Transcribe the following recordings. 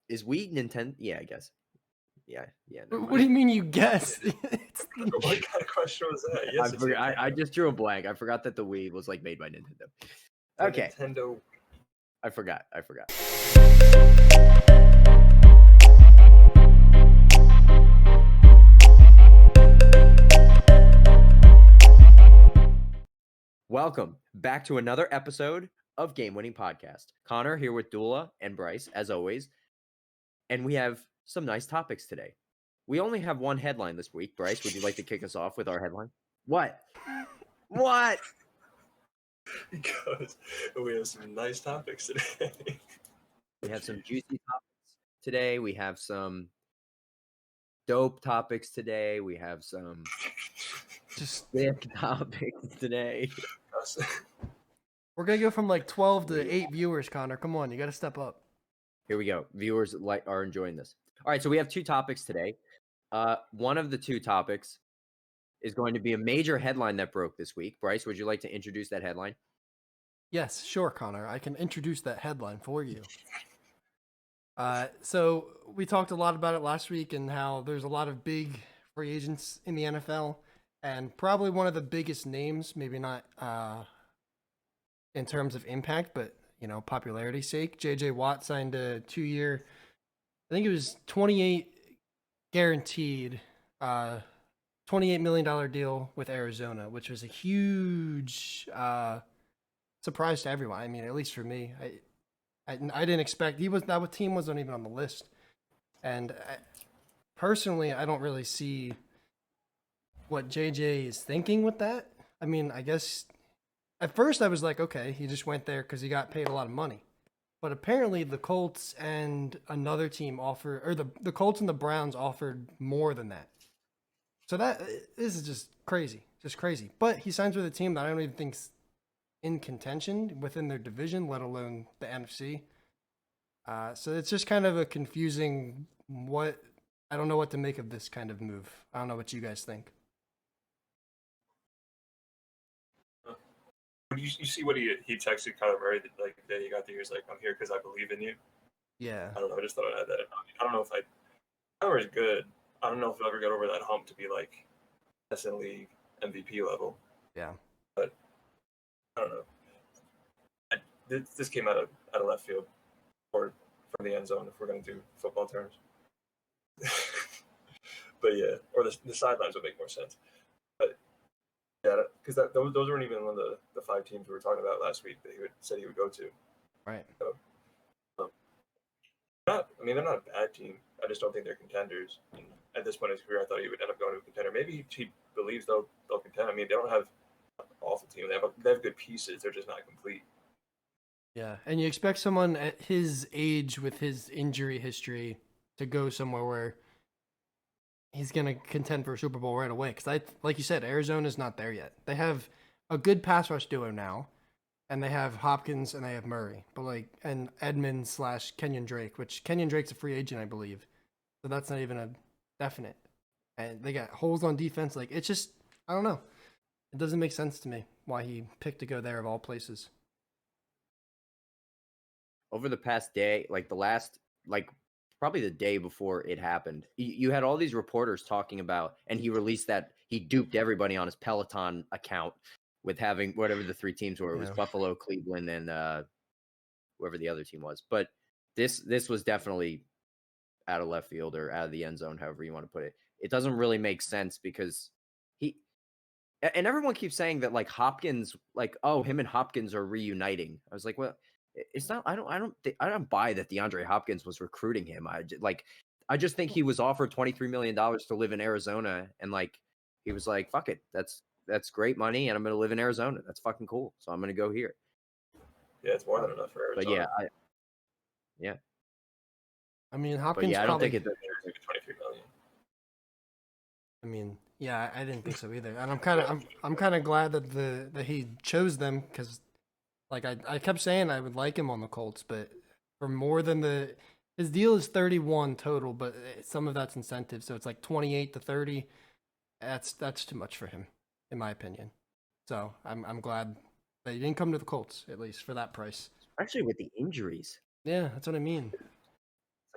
Is Wii Nintendo? Yeah, I guess. Yeah. Never What do you mean you guess? What kind of question was that? Yes, I just drew a blank. I forgot that the Wii was like made by Nintendo. Okay. Nintendo. I forgot. Welcome back to another episode of Game Winning Podcast. Connor here with Dula and Bryce, as always. And we have some nice topics today. We only have one headline this week. Bryce, would you like to kick us off with our headline? What? Because we have some nice topics today. We have some juicy topics today. We have some dope topics today. We have some just thick topics today. We're gonna go from like 12 to 8 viewers, Connor. Come on, you got to step up. Here we go. Viewers are enjoying this. All right, so we have two topics today. One of the two topics is going to be a major headline that broke this week. Bryce, would you like to introduce that headline? Yes, sure, Connor. I can introduce that headline for you. So we talked a lot about it last week and how there's a lot of big free agents in the NFL, and probably one of the biggest names, maybe not in terms of impact, but popularity's sake. J.J. Watt signed a 2-year, I think it was 28 guaranteed, $28 million deal with Arizona, which was a huge surprise to everyone. I mean, at least for me, I didn't expect that team wasn't even on the list, and personally, I don't really see what JJ is thinking with that. I mean, I guess at first I was like, okay, he just went there because he got paid a lot of money, but apparently the Colts and another team offered, or the Colts and the Browns offered more than that. So this is just crazy. But he signs with a team that I don't even think's in contention within their division, let alone the NFC. So it's just kind of a confusing I don't know what to make of this kind of move. I don't know what you guys think. You see what he texted Kyler Murray the day he got there. He was like, "I'm here because I believe in you." Yeah. I don't know. I just thought I'd add that. I don't know if Kyler is good. I don't know if he'll ever get over that hump to be like SN League MVP level. Yeah. But I don't know. This came out of left field, or from the end zone if we're going to do football terms. But yeah, or the sidelines would make more sense. But yeah, because those weren't even one of the 5 teams we were talking about last week that said he would go to. Right. So, they're not a bad team. I just don't think they're contenders. And at this point in his career, I thought he would end up going to a contender. Maybe he believes they'll contend. I mean, they don't have an awful team. They have good pieces. They're just not complete. Yeah, and you expect someone at his age with his injury history to go somewhere where he's going to contend for a Super Bowl right away. Because like you said, Arizona's not there yet. They have a good pass rush duo now, and they have Hopkins and they have Murray, and Edmonds / Kenyon Drake, which Kenyon Drake's a free agent, I believe. So that's not even a definite. And they got holes on defense. It's just, I don't know. It doesn't make sense to me why he picked to go there of all places. Over the past day, probably the day before it happened, you had all these reporters talking about, and he released that he duped everybody on his Peloton account with having whatever the 3 teams were. It was Buffalo, Cleveland, and whoever the other team was. But this was definitely out of left field or out of the end zone, however you want to put it. It doesn't really make sense because and everyone keeps saying that Hopkins, him and Hopkins are reuniting. I was like, well, it's not. I don't buy that DeAndre Hopkins was recruiting him. I just think he was offered $23 million to live in Arizona, and he was like, fuck it, that's great money, and I'm gonna live in Arizona. That's fucking cool. So I'm gonna go here. Yeah, it's more than enough for Arizona. But yeah. I mean, Hopkins. I don't think it's 23 million. I mean, yeah, I didn't think so either, and I'm kind of glad that he chose them because, I kept saying I would like him on the Colts, but for more than his deal is 31 total, but some of that's incentive, so it's 28 to 30. That's too much for him, in my opinion. So I'm glad that he didn't come to the Colts, at least for that price. Especially with the injuries. Yeah, that's what I mean.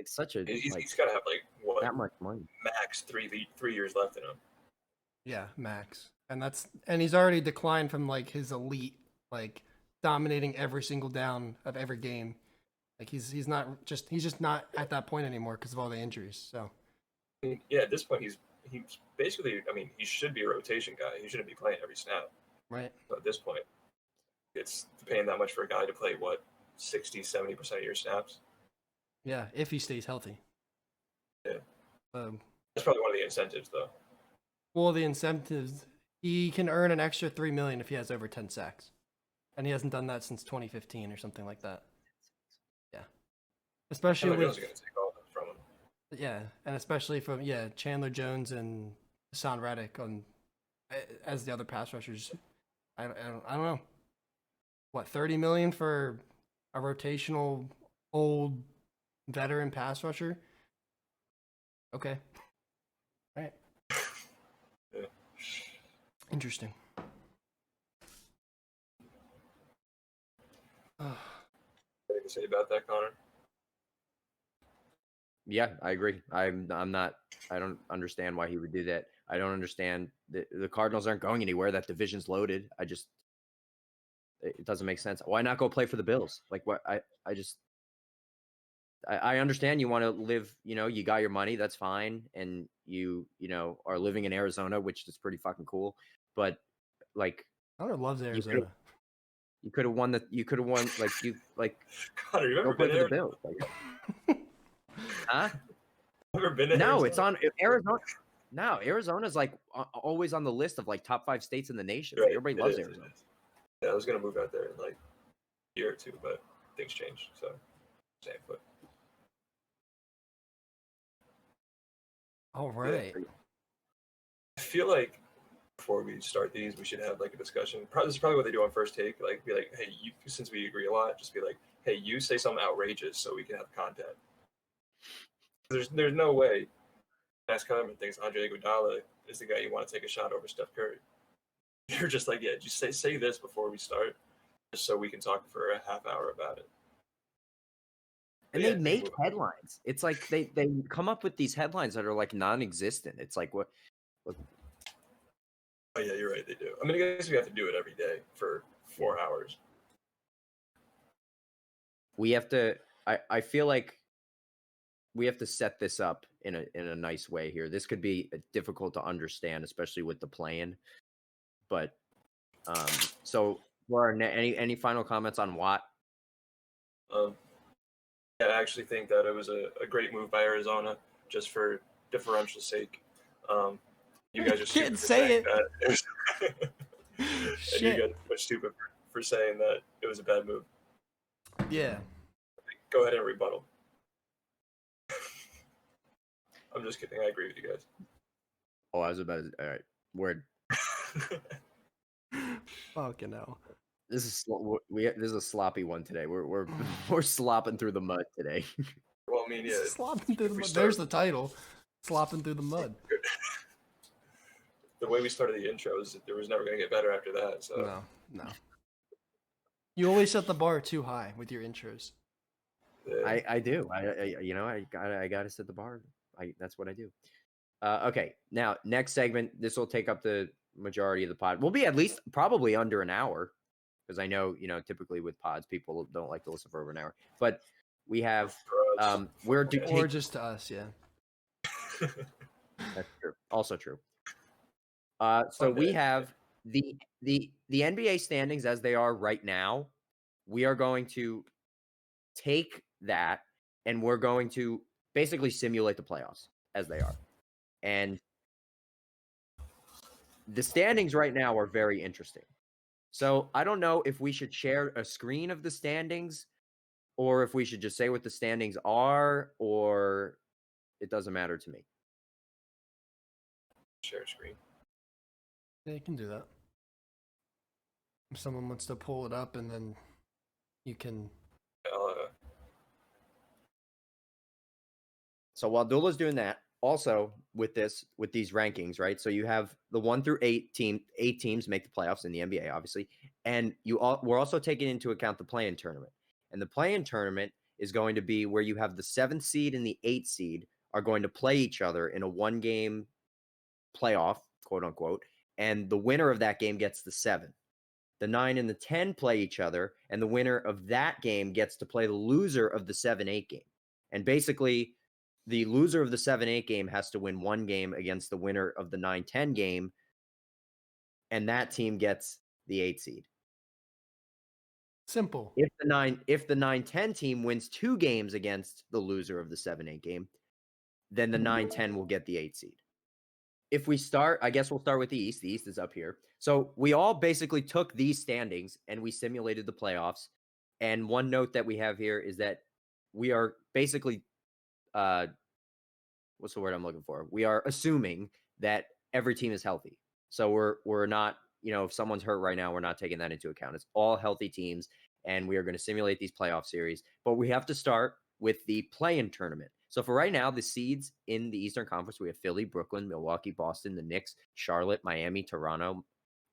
like such a He's like got to have like what that much money. max 3 years left in him. Yeah, max. And he's already declined from like his elite, like dominating every single down of every game. Like he's just not at that point anymore because of all the injuries. So I mean, yeah, at this point he's basically, I mean, he should be a rotation guy. He shouldn't be playing every snap. right. But at this point, it's paying that much for a guy to play what 60-70% of your snaps. Yeah, if he stays healthy. Yeah. Um, That's probably one of the incentives, though. well, the incentives, he can earn an extra $3 million if he has over 10 sacks, and he hasn't done that since 2015 or something like that. Yeah, especially Chandler with Jones is going to take all that from him. yeah, and especially from Chandler Jones and Hassan Reddick on as the other pass rushers. I don't know. What, 30 million for a rotational old veteran pass rusher? Okay. All right. Yeah. Interesting. Anything to say about that, Connor? Yeah, I agree. I'm not. I don't understand why he would do that. I don't understand. The Cardinals aren't going anywhere. That division's loaded. It doesn't make sense. Why not go play for the Bills? Like what? I understand you want to live. You got your money. That's fine, and you are living in Arizona, which is pretty fucking cool. But like, Connor loves Arizona. you could have won. Connor, you Go ever play been for the there? Bills. Huh? Ever been to No, Arizona? it's on Arizona. No, Arizona's like always on the list of like top 5 states in the nation. Right, Everybody it loves is, it Arizona. is. Yeah, I was gonna move out there in like a year or two, but things changed. So same foot. All right. I feel like before we start these, we should have like a discussion. This is probably what they do on First Take. Like, be like, hey, since we agree a lot, just be like, hey, you say something outrageous so we can have content. There's no way Max Kellerman thinks Andre Iguodala is the guy you want to take a shot over Steph Curry. You're just like, yeah, just say this before we start, just so we can talk for a half hour about it. And But they yeah, make headlines. It's like they come up with these headlines that are like non-existent. It's like what? Oh yeah, you're right. They do. I mean, I guess we have to do it every day for 4 hours. We have to. I feel like we have to set this up in a nice way here. This could be difficult to understand, especially with the play-in. But so for any final comments on Watt? Yeah, I actually think that it was a great move by Arizona, just for differential sake. You guys are stupid Can't for say saying it. that. And Shit. you guys are stupid for saying that it was a bad move. Yeah. Go ahead and rebuttal. I'm just kidding. I agree with you guys. Oh, I was about to. All right, word. Fucking hell. This is this is a sloppy one today. We're slopping through the mud today. Well, I mean, yeah. Slopping through the mud. start- There's the title. Slopping through the mud. The way we started the intros, there was never going to get better after that. So No. You always set the bar too high with your intros. yeah. I do. I gotta set the bar. That's what I do. Okay, now next segment. This will take up the majority of the pod. We'll be at least probably under an hour, because I know typically with pods people don't like to listen for over an hour. But we have Or just to us, yeah. That's true. Also true. So we have the NBA standings as they are right now. We are going to take that and we're going to basically simulate the playoffs as they are. And the standings right now are very interesting. So I don't know if we should share a screen of the standings or if we should just say what the standings are, or it doesn't matter to me. Share screen. Yeah, you can do that. If someone wants to pull it up and then you can. So while Dula's doing that, also with these rankings, right? So you have the 1 through 8 teams make the playoffs in the NBA, obviously, and we're also taking into account the play-in tournament. And the play-in tournament is going to be where you have the 7th seed and the 8th seed are going to play each other in a 1-game playoff, quote unquote, and the winner of that game gets the 7. The 9 and the 10 play each other, and the winner of that game gets to play the loser of the 7-8 game. And basically, the loser of the 7-8 game has to win 1 game against the winner of the 9-10 game, and that team gets the 8 seed. Simple. If the 9-10 team wins 2 games against the loser of the 7-8 game, then the 9-10 will get the 8 seed. If we start, I guess we'll start with the East. The East is up here. So we all basically took these standings and we simulated the playoffs. And one note that we have here is that we are basically, what's the word I'm looking for? We are assuming that every team is healthy. So we're not, if someone's hurt right now, we're not taking that into account. It's all healthy teams, and we are going to simulate these playoff series. But we have to start with the play-in tournament. So for right now, the seeds in the Eastern Conference, we have Philly, Brooklyn, Milwaukee, Boston, the Knicks, Charlotte, Miami, Toronto,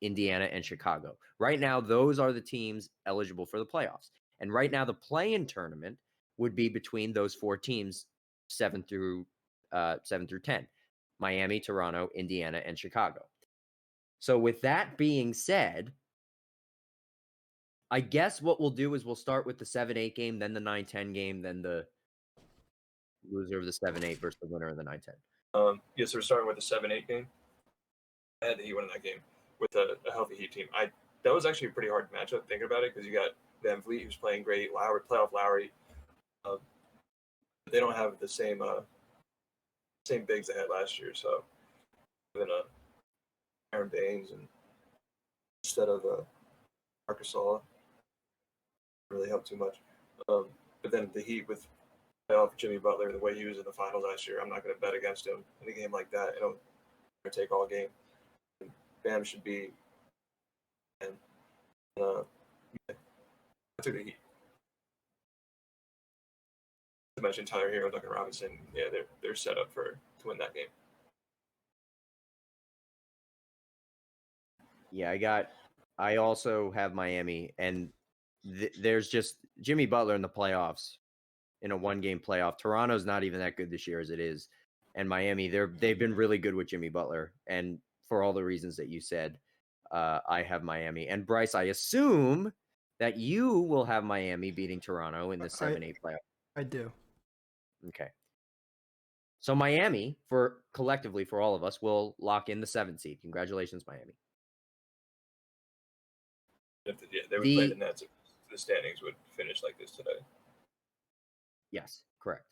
Indiana, and Chicago. Right now, those are the teams eligible for the playoffs. And right now, the play-in tournament would be between those 4 teams, 7 through 10. Miami, Toronto, Indiana, and Chicago. So with that being said, I guess what we'll do is we'll start with the 7-8 game, then the 9-10 game, then the loser of the 7-8 versus the winner of the 9-10. Yes, we're starting with the 7-8 game. I had the Heat winning that game with a healthy Heat team. That was actually a pretty hard matchup thinking about it because you got Van Vliet who's playing great, playoff Lowry. They don't have the same bigs they had last year, so even Aaron Baines and instead of Marcus Gasol really helped too much. But then the Heat with playoff Jimmy Butler, the way he was in the finals last year, I'm not going to bet against him in a game like that. It'll take all game. And Bam should be. And I took the Heat. To mention Tyler Hero, Duncan Robinson, yeah, they're set up to win that game. Yeah, I also have Miami, and there's just Jimmy Butler in the playoffs, in a 1-game playoff. Toronto's not even that good this year as it is, and Miami, they've been really good with Jimmy Butler, and for all the reasons that you said, I have Miami. And Bryce, I assume that you will have Miami beating Toronto in the 7-8 playoff. I do. Okay. So Miami, collectively for all of us, will lock in the 7th seed. Congratulations, Miami. They would play the Nets if the standings would finish like this today. Yes, correct.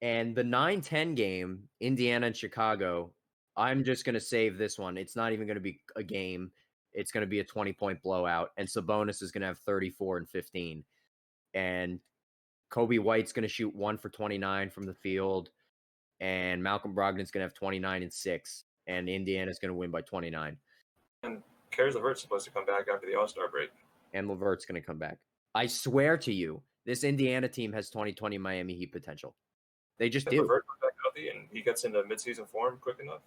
And the 9-10 game, Indiana and Chicago, I'm just going to save this one. It's not even going to be a game. It's going to be a 20-point blowout, and Sabonis is going to have 34 and 15. And Kobe White's going to shoot 1 for 29 from the field, and Malcolm Brogdon's going to have 29 and 6, and Indiana's going to win by 29. And Caris LeVert's supposed to come back after the All-Star break. And LeVert's going to come back. I swear to you, this Indiana team has 2020 Miami Heat potential. They just do. LeVert comes back healthy and he gets into midseason form quick enough.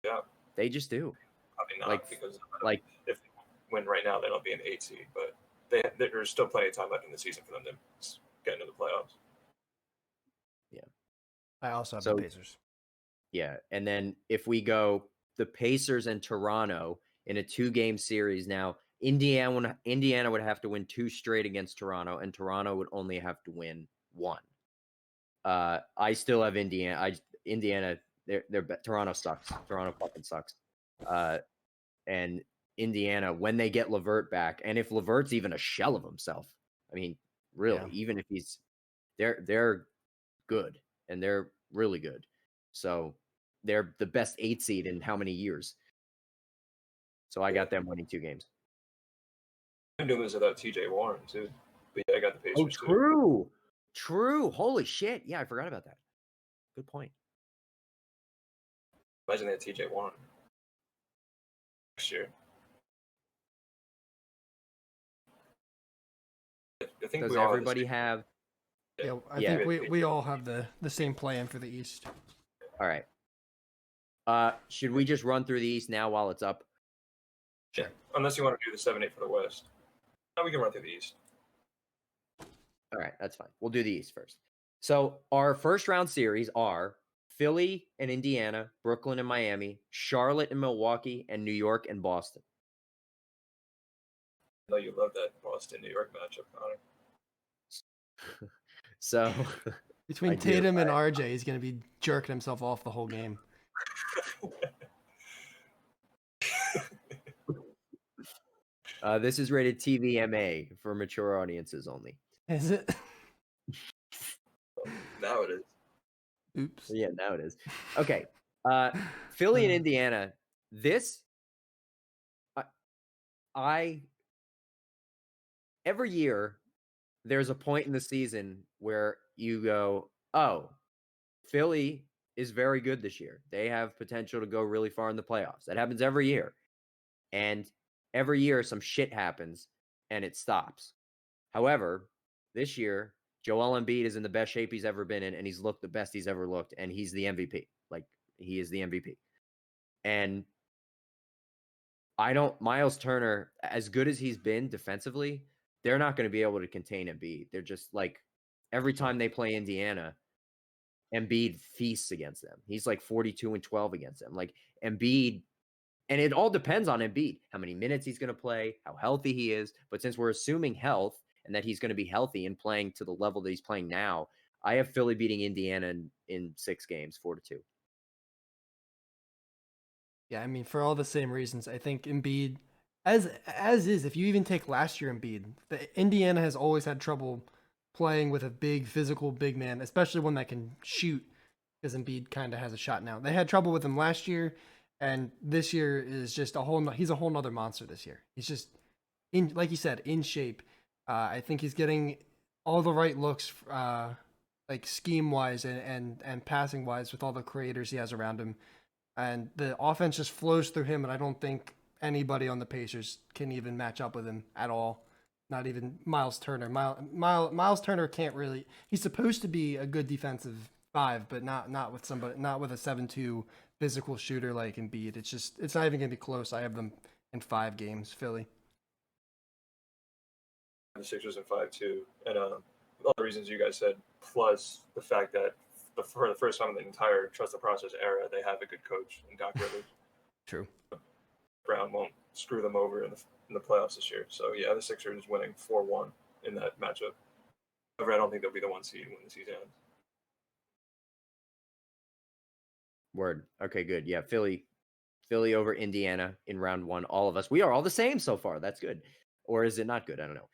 Yeah. They just do. Probably not because if they win right now, they'll be an 8 seed. But there's still plenty of time left in the season for them to get into the playoffs. Yeah. I also have the Pacers. Yeah, and then if we go the Pacers and Toronto in a 2-game series now, Indiana would have to win 2 straight against Toronto, and Toronto would only have to win 1. I still have Indiana. Toronto sucks. Toronto fucking sucks. And Indiana, when they get LeVert back, and if LeVert's even a shell of himself, I mean, really, even if they're good and they're really good. So they're the best 8 seed in how many years? So I got them winning 2 games. I'm doing this without TJ Warren too. But yeah, I got the Pacers. Oh, true. Too. True. Holy shit. Yeah, I forgot about that. Good point. Imagine they had TJ Warren next year. I think does everybody have? Yeah, I think we all have the same plan for the East. All right. Should we just run through the East now while it's up? Sure. Unless you want to do the 7-8 for the West. No, we can run through the East. All right, that's fine. We'll do the East first. So our first round series are Philly and Indiana, Brooklyn and Miami, Charlotte and Milwaukee, and New York and Boston. I know you love that Boston New York matchup, Connor. So Between Tatum and RJ, he's going to be jerking himself off the whole game. This is rated TVMA for mature audiences only. Is it? Now it is. Oops. Yeah, now it is. Okay. Philly and Indiana. This, I every year there's a point in the season where you go, oh, Philly is very good this year. They have potential to go really far in the playoffs. That happens every year. And every year some shit happens and it stops. However, this year, Joel Embiid is in the best shape he's ever been in, and he's looked the best he's ever looked, and he's the MVP. Like, he is the MVP. And Miles Turner, as good as he's been defensively, they're not going to be able to contain Embiid. They're just like, every time they play Indiana, Embiid feasts against them. He's like 42-12 against them. Like, Embiid, and it all depends on Embiid, how many minutes he's going to play, how healthy he is. But since we're assuming health and that he's going to be healthy and playing to the level that he's playing now, I have Philly beating Indiana in 6 games, 4-2. Yeah, I mean, for all the same reasons, I think Embiid, as is, if you even take last year Embiid, Indiana has always had trouble playing with a big physical big man, especially one that can shoot, because Embiid kind of has a shot now. They had trouble with him last year, and this year is just he's a whole nother monster this year. He's just, like you said, in shape. I think he's getting all the right looks, like scheme-wise and passing-wise with all the creators he has around him. And the offense just flows through him, and I don't think anybody on the Pacers can even match up with him at all. Not even Miles Turner. Miles Turner can't really. He's supposed to be a good defensive 5, but not with a 7-2 physical shooter like Embiid. It's not even gonna be close. I have them in 5 games, Philly. The Sixers in 5-2, and all the reasons you guys said, plus the fact that for the first time in the entire trust the process era, they have a good coach in Doc Rivers. True. Brown won't screw them over in the playoffs this year. So yeah, the Sixers winning 4-1 in that matchup. However, I don't think they'll be the 1 seed when the season ends. Word. Okay, good. Yeah, Philly over Indiana in round 1. All of us. We are all the same so far. That's good. Or is it not good? I don't know.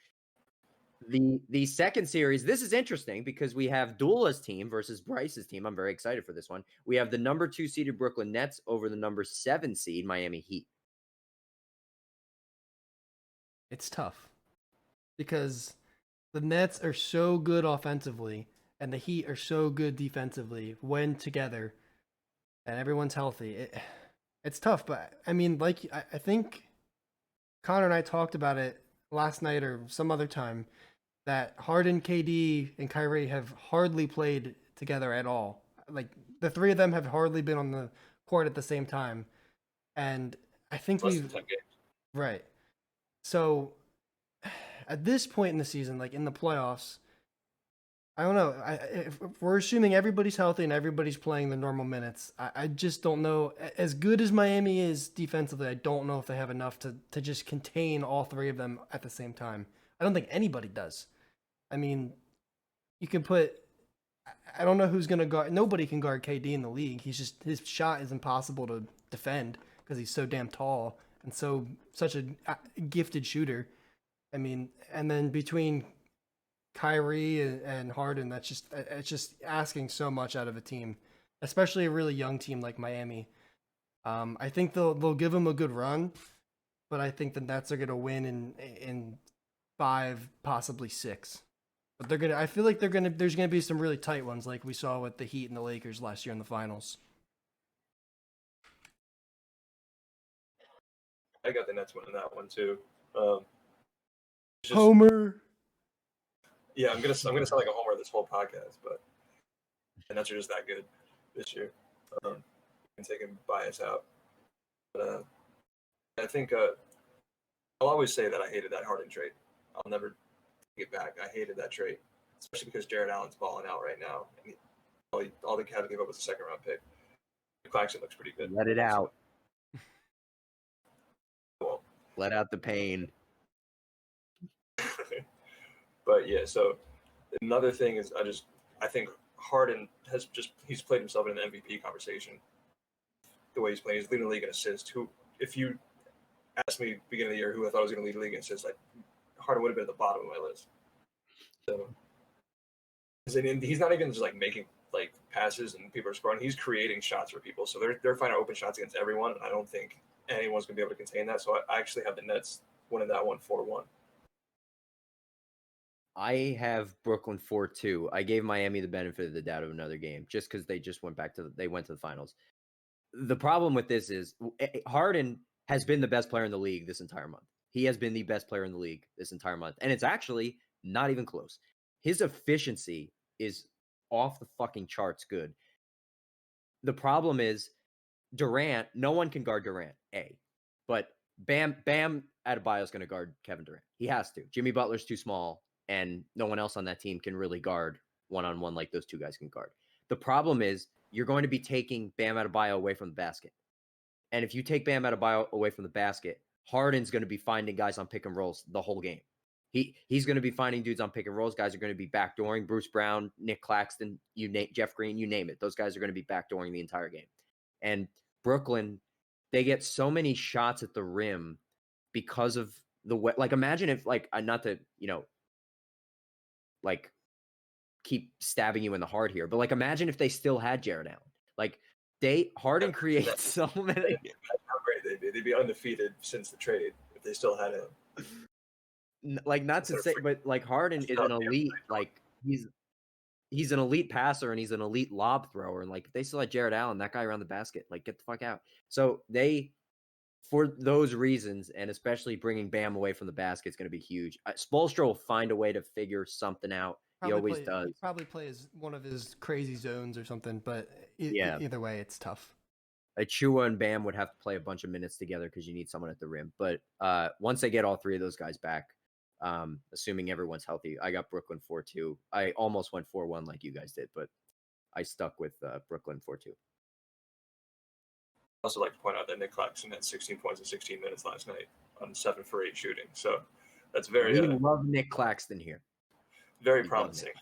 The second series, this is interesting because we have Dula's team versus Bryce's team. I'm very excited for this one. We have the number 2 seeded Brooklyn Nets over the number 7 seed Miami Heat. It's tough because the Nets are so good offensively and the Heat are so good defensively when together and everyone's healthy. It's tough, but I mean, like, I think Connor and I talked about it last night or some other time, that Harden, KD, and Kyrie have hardly played together at all. Like, the 3 of them have hardly been on the court at the same time. And I think Less than 10 games. Right. So, at this point in the season, like in the playoffs, I don't know. If we're assuming everybody's healthy and everybody's playing the normal minutes, I just don't know. As good as Miami is defensively, I don't know if they have enough to just contain all 3 of them at the same time. I don't think anybody does. I mean, you can put. I don't know who's gonna guard. Nobody can guard KD in the league. His shot is impossible to defend because he's so damn tall and such a gifted shooter. I mean, and then between Kyrie and Harden, it's just asking so much out of a team, especially a really young team like Miami. I think they'll give them a good run, but I think the Nets are gonna win in 5, possibly 6. But I feel like there's gonna be some really tight ones, like we saw with the Heat and the Lakers last year in the finals. I got the Nets winning that one too. Homer. Yeah, I'm gonna sound like a homer this whole podcast, but the Nets are just that good this year. I'm taking bias out, but I think I'll always say that I hated that Harden trade. I'll never take it back. I hated that trade. especially because Jared Allen's balling out right now. And all they have to give up was a second-round pick. Claxton looks pretty good. Let it out. Well, Let out the pain. but yeah, so another thing is I think Harden he's played himself in an MVP conversation. The way he's playing, he's leading the league in assists. If you asked me beginning of the year who I thought was going to lead the league in assists, like Harden would have been at the bottom of my list. So he's not even just like making like passes and people are scoring. He's creating shots for people. So they're finding open shots against everyone. And I don't think anyone's going to be able to contain that. So I actually have the Nets winning that one 4-1. I have Brooklyn 4-2. I gave Miami the benefit of the doubt of another game just because they just went to the finals. The problem with this is Harden has been the best player in the league this entire month. He has been the best player in the league this entire month. And it's actually not even close. His efficiency is off the fucking charts good. The problem is Durant, no one can guard Durant, A. But Bam Adebayo is going to guard Kevin Durant. He has to. Jimmy Butler's too small, and no one else on that team can really guard one-on-one like those two guys can guard. The problem is you're going to be taking Bam Adebayo away from the basket. And if you take Bam Adebayo away from the basket, Harden's going to be finding guys on pick and rolls the whole game. He's going to be finding dudes on pick and rolls. Guys are going to be backdooring. Bruce Brown, Nick Claxton, Jeff Green, you name it. Those guys are going to be backdooring the entire game. And Brooklyn, they get so many shots at the rim because of the way. Like, imagine if, like, not to, like, keep stabbing you in the heart here, but like, imagine if they still had Jared Allen. Like, Harden creates so many. How great they'd be undefeated since the trade if they still had him. Like, not to say, but like Harden is an elite. Like, he's an elite passer and he's an elite lob thrower. And like, if they still had Jared Allen, that guy around the basket, like, get the fuck out. So for those reasons, and especially bringing Bam away from the basket is going to be huge. Spoelstra will find a way to figure something out. He always does. He probably plays one of his crazy zones or something, but either way, it's tough. Achua and Bam would have to play a bunch of minutes together because you need someone at the rim. But once they get all three of those guys back, assuming everyone's healthy, I got Brooklyn 4-2. I almost went 4-1 like you guys did, but I stuck with Brooklyn 4-2. I also like to point out that Nick Claxton had 16 points in 16 minutes last night on 7 for 8 shooting. So that's very. We love Nick Claxton here. Very promising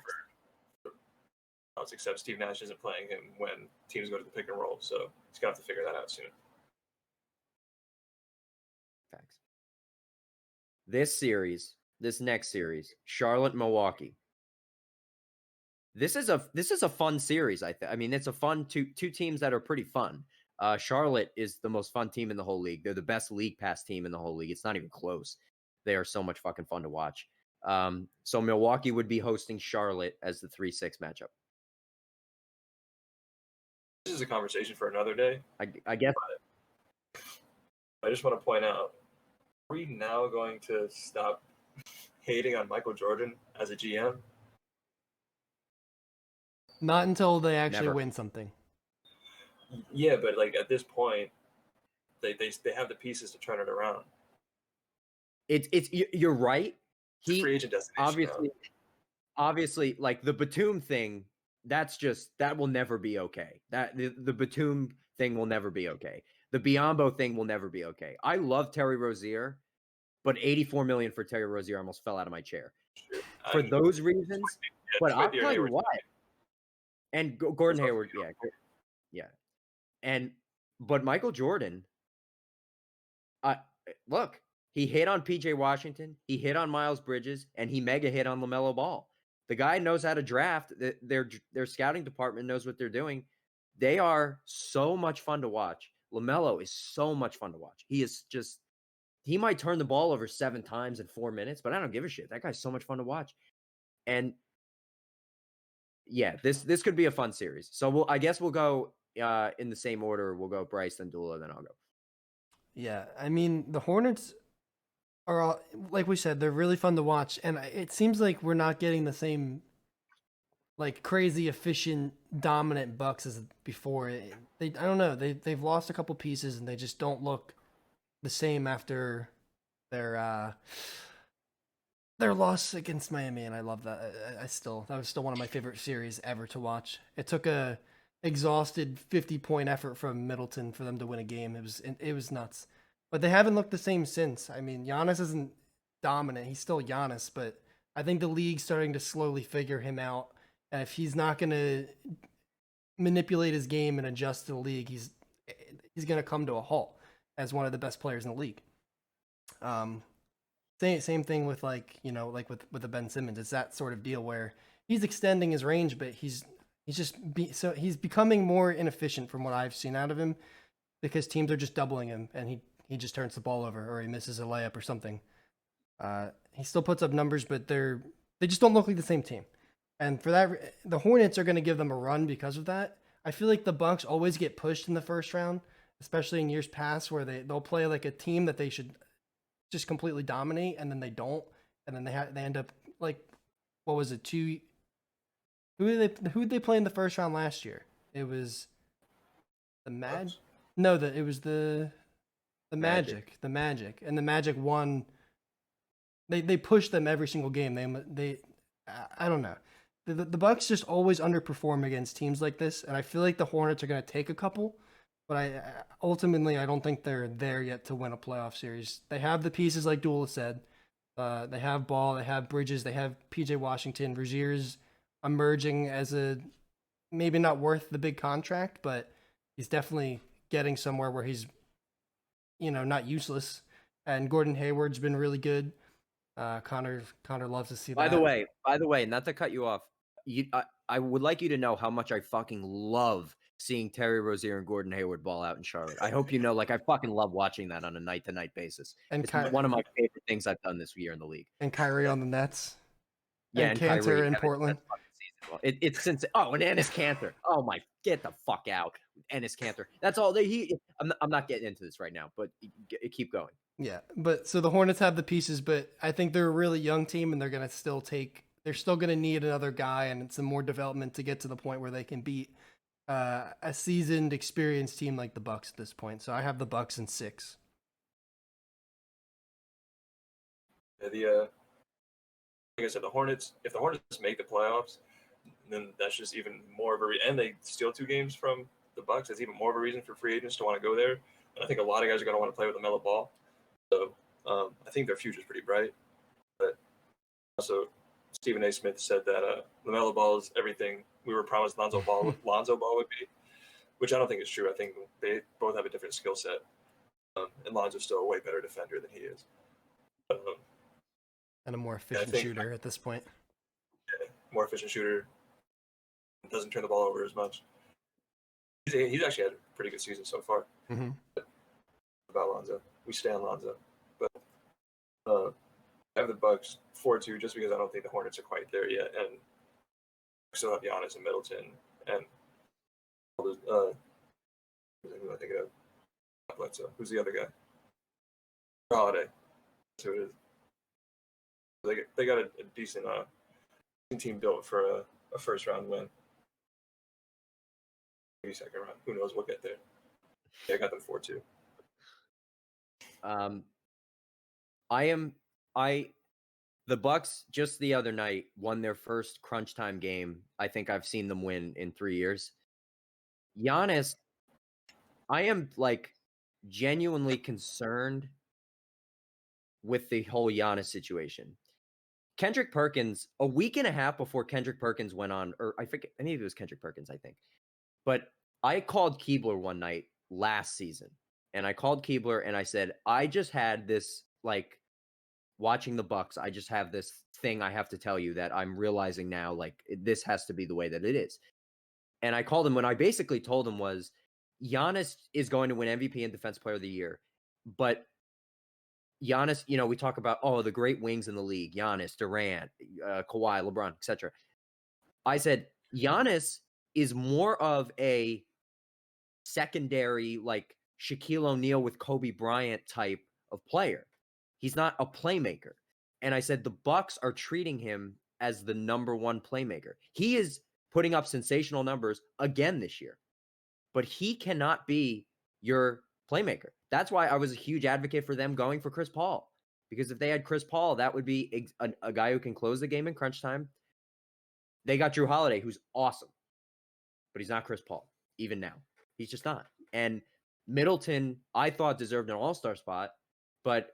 for except Steve Nash isn't playing him when teams go to the pick and roll, so he's gonna have to figure that out soon. Facts. This next series, Charlotte-Milwaukee. This is a fun series. I mean, it's a fun two teams that are pretty fun. Charlotte is the most fun team in the whole league. They're the best league pass team in the whole league. It's not even close. They are so much fucking fun to watch. So Milwaukee would be hosting Charlotte as the 3-6 matchup. This is a conversation for another day. I guess. I just want to point out, are we now going to stop hating on Michael Jordan as a GM? Not until they actually win something. Yeah, but like at this point, they have the pieces to turn it around. You're right. Free agent destination. Obviously, like the Batum thing, that will never be okay. That the Batum thing will never be okay. The Biyombo thing will never be okay. I love Terry Rozier, but $84 million for Terry Rozier almost fell out of my chair for those reasons. But I'll tell you what. And Gordon Hayward, yeah. But Michael Jordan, look. He hit on PJ Washington, he hit on Miles Bridges, and he mega hit on LaMelo Ball. The guy knows how to draft. Their scouting department knows what they're doing. They are so much fun to watch. LaMelo is so much fun to watch. He might turn the ball over 7 times in 4 minutes, but I don't give a shit. That guy's so much fun to watch. And yeah, this could be a fun series. So I guess we'll go in the same order. We'll go Bryce, then Dula, then I'll go. Yeah, I mean, the Hornets are, like we said, they're really fun to watch, and it seems like we're not getting the same, like, crazy efficient, dominant Bucks as before. I don't know. They've lost a couple pieces, and they just don't look the same after their Their loss against Miami, and I love that. That was still one of my favorite series ever to watch. It took a exhausted 50-point effort from Middleton for them to win a game. It was nuts. But they haven't looked the same since. I mean, Giannis isn't dominant. He's still Giannis, but I think the league's starting to slowly figure him out. And if he's not going to manipulate his game and adjust to the league, he's going to come to a halt as one of the best players in the league. Same thing with with the Ben Simmons. It's that sort of deal where he's extending his range, but he's becoming more inefficient from what I've seen out of him because teams are just doubling him and he just turns the ball over or he misses a layup or something. He still puts up numbers, but they just don't look like the same team. And for that, the Hornets are going to give them a run because of that. I feel like the Bucks always get pushed in the first round, especially in years past where they'll play like a team that they should just completely dominate, and then they don't, and then they end up like, what was it? Who did they play in the first round last year? It was the Magic. No, it was the Magic. The Magic, and the Magic won. They pushed them every single game. I don't know. The Bucks just always underperform against teams like this, and I feel like the Hornets are going to take a couple, but ultimately I don't think they're there yet to win a playoff series. They have the pieces like Dula said. They have Ball, they have Bridges, they have PJ Washington. Rozier's emerging as a maybe not worth the big contract, but he's definitely getting somewhere where he's not useless. And Gordon Hayward's been really good. Connor loves to see that. By the way, not to cut you off, I would like you to know how much I fucking love seeing Terry Rozier and Gordon Hayward ball out in Charlotte. I hope you know, I fucking love watching that on a night-to-night basis. And it's one of my favorite things I've done this year in the league. And Kyrie on the Nets. Yeah, and Cantor Kyrie in Portland. It's since and Ennis Cantor. Oh my, get the fuck out, Ennis Cantor. That's all. I'm not getting into this right now, but keep going. Yeah, but so the Hornets have the pieces, but I think they're a really young team, and they're still going to need another guy and some more development to get to the point where they can beat a seasoned, experienced team like the Bucks at this point. So I have the Bucks in 6. Yeah, like I said, the Hornets. If the Hornets make the playoffs, then that's just even more of a and they steal 2 games from the Bucks. That's even more of a reason for free agents to want to go there. And I think a lot of guys are going to want to play with LaMelo Ball. So I think their future is pretty bright. But also, Stephen A. Smith said that LaMelo Ball is everything we were promised Lonzo Ball would be, which I don't think is true. I think they both have a different skill set, and Lonzo's still a way better defender than he is. And a more efficient shooter at this point. Yeah, more efficient shooter. Doesn't turn the ball over as much. He's actually had a pretty good season so far. Mm-hmm. About Lonzo. We stand Lonzo. But I have the Bucks 4-2 just because I don't think the Hornets are quite there yet. And I still have Giannis and Middleton. And who am I thinking of? Bledsoe. Who's the other guy? Holiday. That's who it is. They got a decent team built for a first round win. Maybe second round. Who knows? We'll get there. Yeah, I got them 4-2. The Bucks just the other night won their first crunch time game I think I've seen them win in 3 years. Giannis, I am genuinely concerned with the whole Giannis situation. Kendrick Perkins, a week and a half before Kendrick Perkins went on, or I think it was Kendrick Perkins, I think. But I called Keebler one night last season, and I called Keebler and I said, I just had this, watching the Bucks, I just have this thing I have to tell you that I'm realizing now, this has to be the way that it is. And I called him when I basically told him was, Giannis is going to win MVP and Defensive Player of the Year, but Giannis, we talk about, the great wings in the league, Giannis, Durant, Kawhi, LeBron, etc. I said, Giannis is more of a secondary, Shaquille O'Neal with Kobe Bryant type of player. He's not a playmaker. And I said, the Bucks are treating him as the number one playmaker. He is putting up sensational numbers again this year, but he cannot be your playmaker. That's why I was a huge advocate for them going for Chris Paul, because if they had Chris Paul, that would be a guy who can close the game in crunch time. They got Drew Holiday, who's awesome, but he's not Chris Paul, even now. He's just not. And Middleton, I thought, deserved an all-star spot, but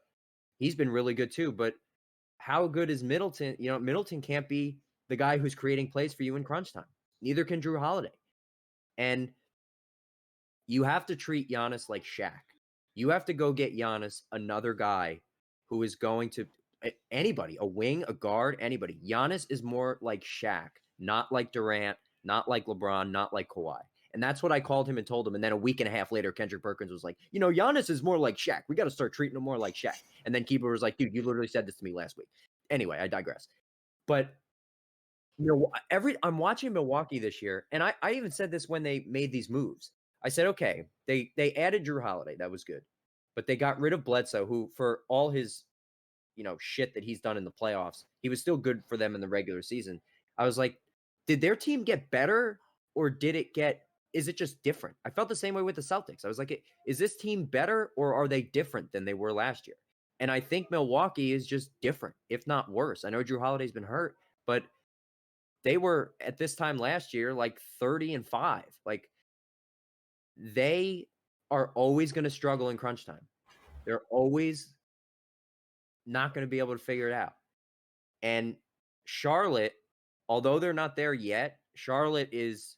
he's been really good too. But how good is Middleton? You know, Middleton can't be the guy who's creating plays for you in crunch time. Neither can Drew Holiday. And you have to treat Giannis like Shaq. You have to go get Giannis another guy who is going to anybody, a wing, a guard, anybody. Giannis is more like Shaq, not like Durant, not like LeBron, not like Kawhi. And that's what I called him and told him. And then a week and a half later, Kendrick Perkins was like, you know, Giannis is more like Shaq. We got to start treating him more like Shaq. And then Keeper was like, dude, you literally said this to me last week. Anyway, I digress. But, you know, I'm watching Milwaukee this year. And I even said this when they made these moves. I said, okay, they added Drew Holiday. That was good. But they got rid of Bledsoe, who for all his, you know, shit that he's done in the playoffs, he was still good for them in the regular season. I was like, did their team get better or is it just different? I felt the same way with the Celtics. I was like, is this team better or are they different than they were last year? And I think Milwaukee is just different, if not worse. I know Drew Holiday's been hurt, but they were at this time last year like 30-5. Like, they are always going to struggle in crunch time. They're always not going to be able to figure it out. And Charlotte, although they're not there yet, Charlotte is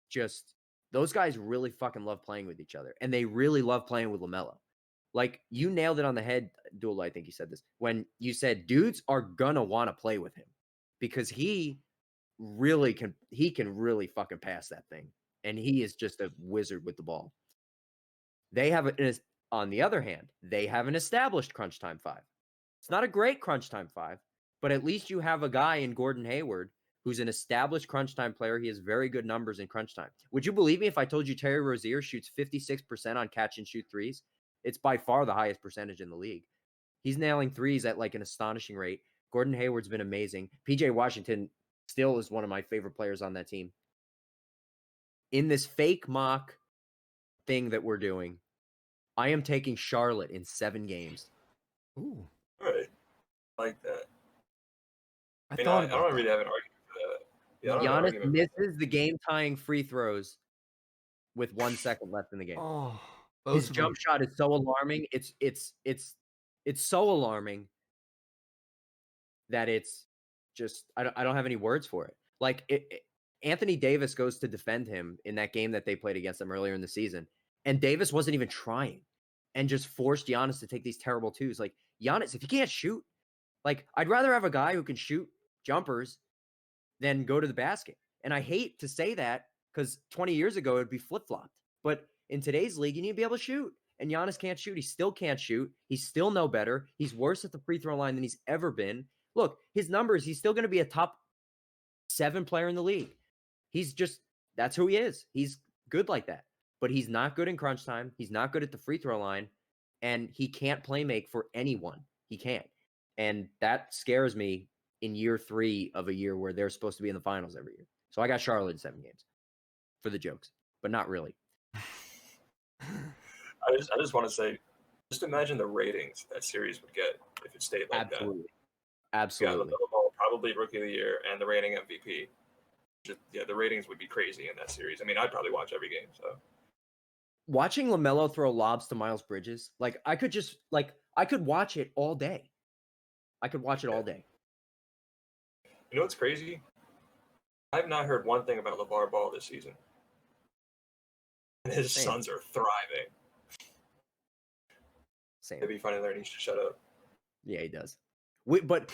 just, those guys really fucking love playing with each other. And they really love playing with LaMelo. Like, you nailed it on the head, Dula, I think you said this, when you said dudes are going to want to play with him because he can really fucking pass that thing. And he is just a wizard with the ball. On the other hand, they have an established crunch time five. It's not a great crunch time five, but at least you have a guy in Gordon Hayward who's an established crunch time player. He has very good numbers in crunch time. Would you believe me if I told you Terry Rozier shoots 56% on catch and shoot threes? It's by far the highest percentage in the league. He's nailing threes at like an astonishing rate. Gordon Hayward's been amazing. PJ Washington still is one of my favorite players on that team. In this fake mock thing that we're doing, I am taking Charlotte in 7 games. Ooh. All right. I like that. I I don't really have an argument for that. Yeah, I don't have an Giannis argument for that. misses the game-tying free throws with 1 second left in the game. Oh, His jump shot is so alarming. It's so alarming that it's just I don't have any words for it. Like Anthony Davis goes to defend him in that game that they played against them earlier in the season, and Davis wasn't even trying, and just forced Giannis to take these terrible twos. Like, Giannis, if you can't shoot, like, I'd rather have a guy who can shoot jumpers than go to the basket. And I hate to say that because 20 years ago it would be flip-flopped. But in today's league, you need to be able to shoot. And Giannis can't shoot. He still can't shoot. He's still no better. He's worse at the free throw line than he's ever been. Look, his numbers, he's still going to be a top 7 player in the league. That's who he is. He's good like that. But he's not good in crunch time. He's not good at the free throw line. And he can't play make for anyone. He can't. And that scares me in year 3 of a year where they're supposed to be in the finals every year. So I got Charlotte in 7 games for the jokes, but not really. I just want to say, just imagine the ratings that series would get if it stayed like that. Absolutely. Yeah, LaMelo probably Rookie of the Year and the reigning MVP. The ratings would be crazy in that series. I mean, I'd probably watch every game. So watching LaMelo throw lobs to Miles Bridges, like, I could watch it all day. I could watch it all day. You know what's crazy? I've not heard one thing about LeVar Ball this season. And his Suns are thriving. Same. Maybe he finally learned he should shut up. Yeah, he does. But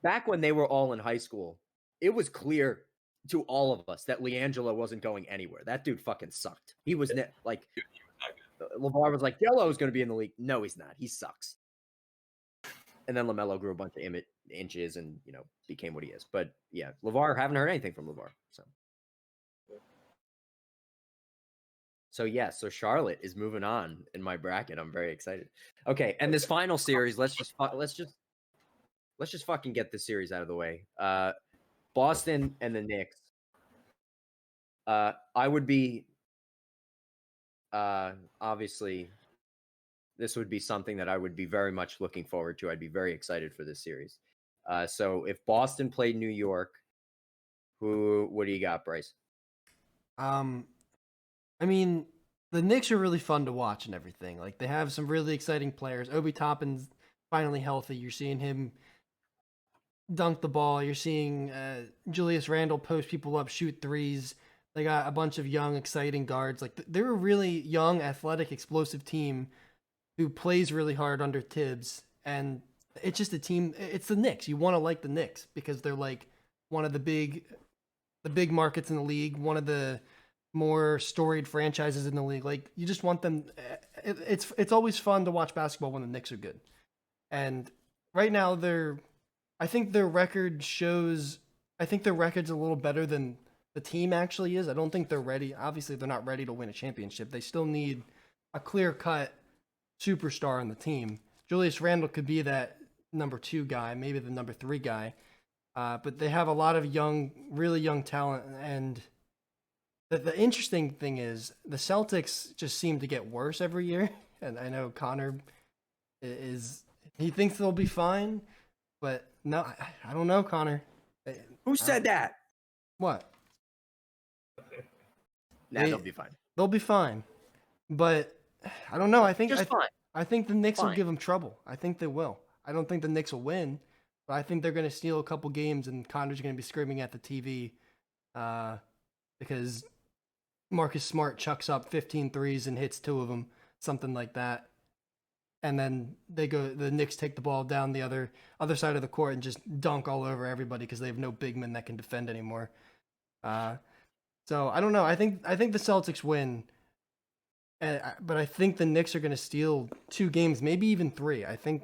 back when they were all in high school, it was clear to all of us that LiAngelo wasn't going anywhere. That dude fucking sucked. He was Dude, he was not good. LeVar was like, Jello is going to be in the league. No, he's not. He sucks. And then LaMelo grew a bunch of inches and, you know, became what he is. But yeah, LeVar, haven't heard anything from LeVar. So Charlotte is moving on in my bracket. I'm very excited. Okay, and this final series, let's just fucking get this series out of the way. Boston and the Knicks. I would be obviously this would be something that I would be very much looking forward to. I'd be very excited for this series. So if Boston played New York, what do you got, Bryce? I mean, the Knicks are really fun to watch and everything. Like they have some really exciting players. Obi Toppin's finally healthy. You're seeing him dunk the ball. You're seeing Julius Randle post people up, shoot threes. They got a bunch of young, exciting guards. Like they're a really young, athletic, explosive team who plays really hard under Tibbs. And it's just a team. It's the Knicks. You want to like the Knicks because they're like one of the big markets in the league. One of the more storied franchises in the league. Like you just want them. It's always fun to watch basketball when the Knicks are good. And right now I think their record shows. I think their record's a little better than the team actually is. I don't think they're ready. Obviously, they're not ready to win a championship. They still need a clear-cut superstar on the team. Julius Randle could be that number 2 guy, maybe the number 3 guy. But they have a lot of really young talent. And the interesting thing is the Celtics just seem to get worse every year. And I know Connor he thinks they'll be fine. But no, I don't know, Connor. Who said that? What? They'll be fine. They'll be fine. But I don't know. I think fine. I think the Knicks will Fine. give them trouble. I think they will. I don't think the Knicks will win, but I think they're going to steal a couple games, and Connor's going to be screaming at the TV because Marcus Smart chucks up 15 threes and hits 2 of them, something like that. And then the Knicks take the ball down the other side of the court and just dunk all over everybody because they have no big men that can defend anymore. So I don't know. I think the Celtics win, but I think the Knicks are going to steal 2 games, maybe even 3. I think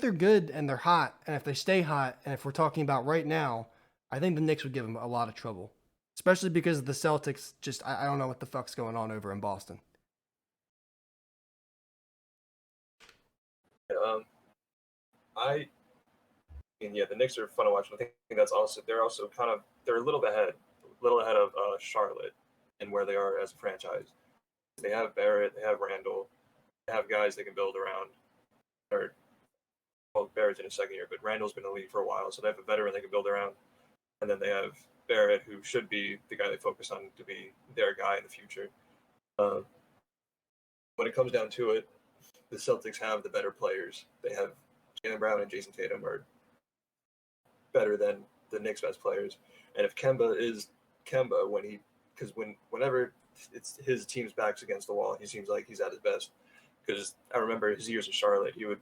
they're good and they're hot, and if they stay hot, and if we're talking about right now, I think the Knicks would give them a lot of trouble, especially because the Celtics just I don't know what the fuck's going on over in Boston. The Knicks are fun to watch. I think they're a little ahead of Charlotte and where they are as a franchise. They have Barrett, they have Randall, they have guys they can build around. Barrett's in his second year, but Randall's been in the league for a while, so they have a veteran they can build around. And then they have Barrett, who should be the guy they focus on to be their guy in the future. When it comes down to it, the Celtics have the better players. They have Jaylen Brown and Jason Tatum are better than the Knicks' best players. And if Kemba is Kemba, whenever it's his team's backs against the wall, he seems like he's at his best. Because I remember his years in Charlotte, he would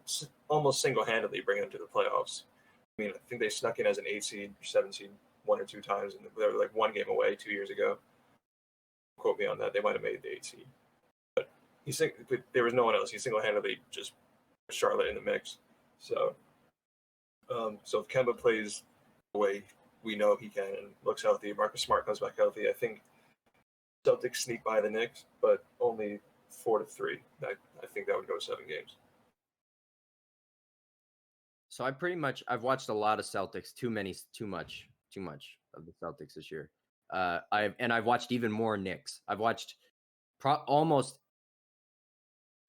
almost single-handedly bring them to the playoffs. I mean, I think they snuck in as an 8 seed or 7 seed 1 or 2 times, and they were like 1 game away 2 years ago. Quote me on that. They might have made the 8 seed. But there was no one else. He single-handedly just put Charlotte in the mix. So if Kemba plays the way we know he can and looks healthy, Marcus Smart comes back healthy, I think Celtics sneak by the Knicks, but only 4-3. I think that would go 7 games. So I've watched a lot of Celtics, too much of the Celtics this year. I've watched even more Knicks. I've watched probably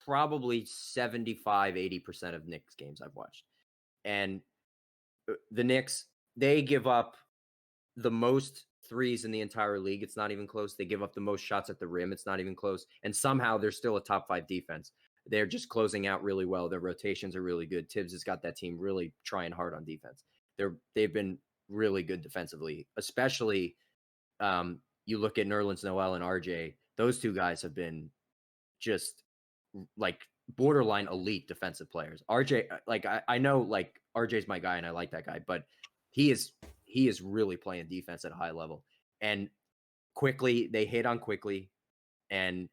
75-80% of Knicks games I've watched. And the Knicks, they give up the most threes in the entire league. It's not even close. They give up the most shots at the rim. It's not even close. And somehow they're still a top 5 defense. They're just closing out really well. Their rotations are really good. Tibbs has got that team really trying hard on defense. They've been really good defensively, especially you look at Nerlens Noel and RJ. Those 2 guys have been just like borderline elite defensive players. RJ, like I know like RJ's my guy and I like that guy, but he is really playing defense at a high level. And quickly, they hit on quickly, and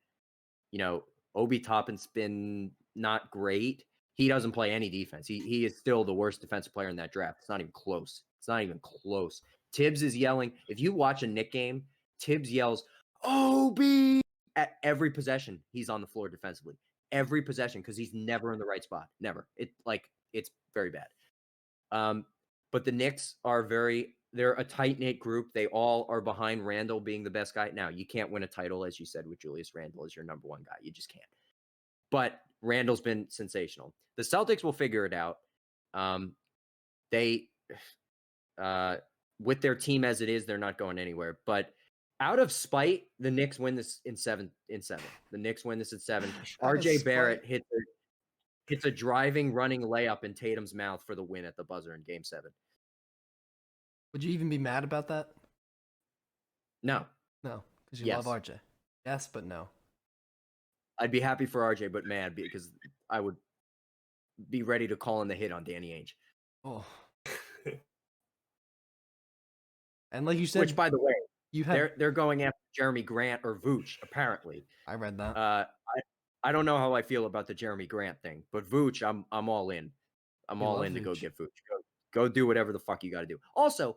Obi Toppin's been not great. He doesn't play any defense. He is still the worst defensive player in that draft. It's not even close. Tibbs is yelling. If you watch a Knick game, Tibbs yells, "Obi!" at every possession he's on the floor defensively. Every possession, because he's never in the right spot. Never. It's very bad. But the Knicks they're a tight-knit group. They all are behind Randall being the best guy. Now, you can't win a title, as you said, with Julius Randle as your number 1 guy. You just can't. But Randall's been sensational. The Celtics will figure it out. They, with their team as it is, they're not going anywhere. But out of spite, the Knicks win this in seven. The Knicks win this in 7. RJ Barrett hits a driving, running layup in Tatum's mouth for the win at the buzzer in Game 7. Would you even be mad about that? No. No, because you love RJ. Yes, but no. I'd be happy for RJ, but mad because I would be ready to call in the hit on Danny Ainge. Oh. And like you said, which, by the way, they're going after Jeremy Grant or Vooch, apparently. I read that. I don't know how I feel about the Jeremy Grant thing, but Vooch, I'm all in. I'm all in to go get Vooch. Go do whatever the fuck you got to do. Also,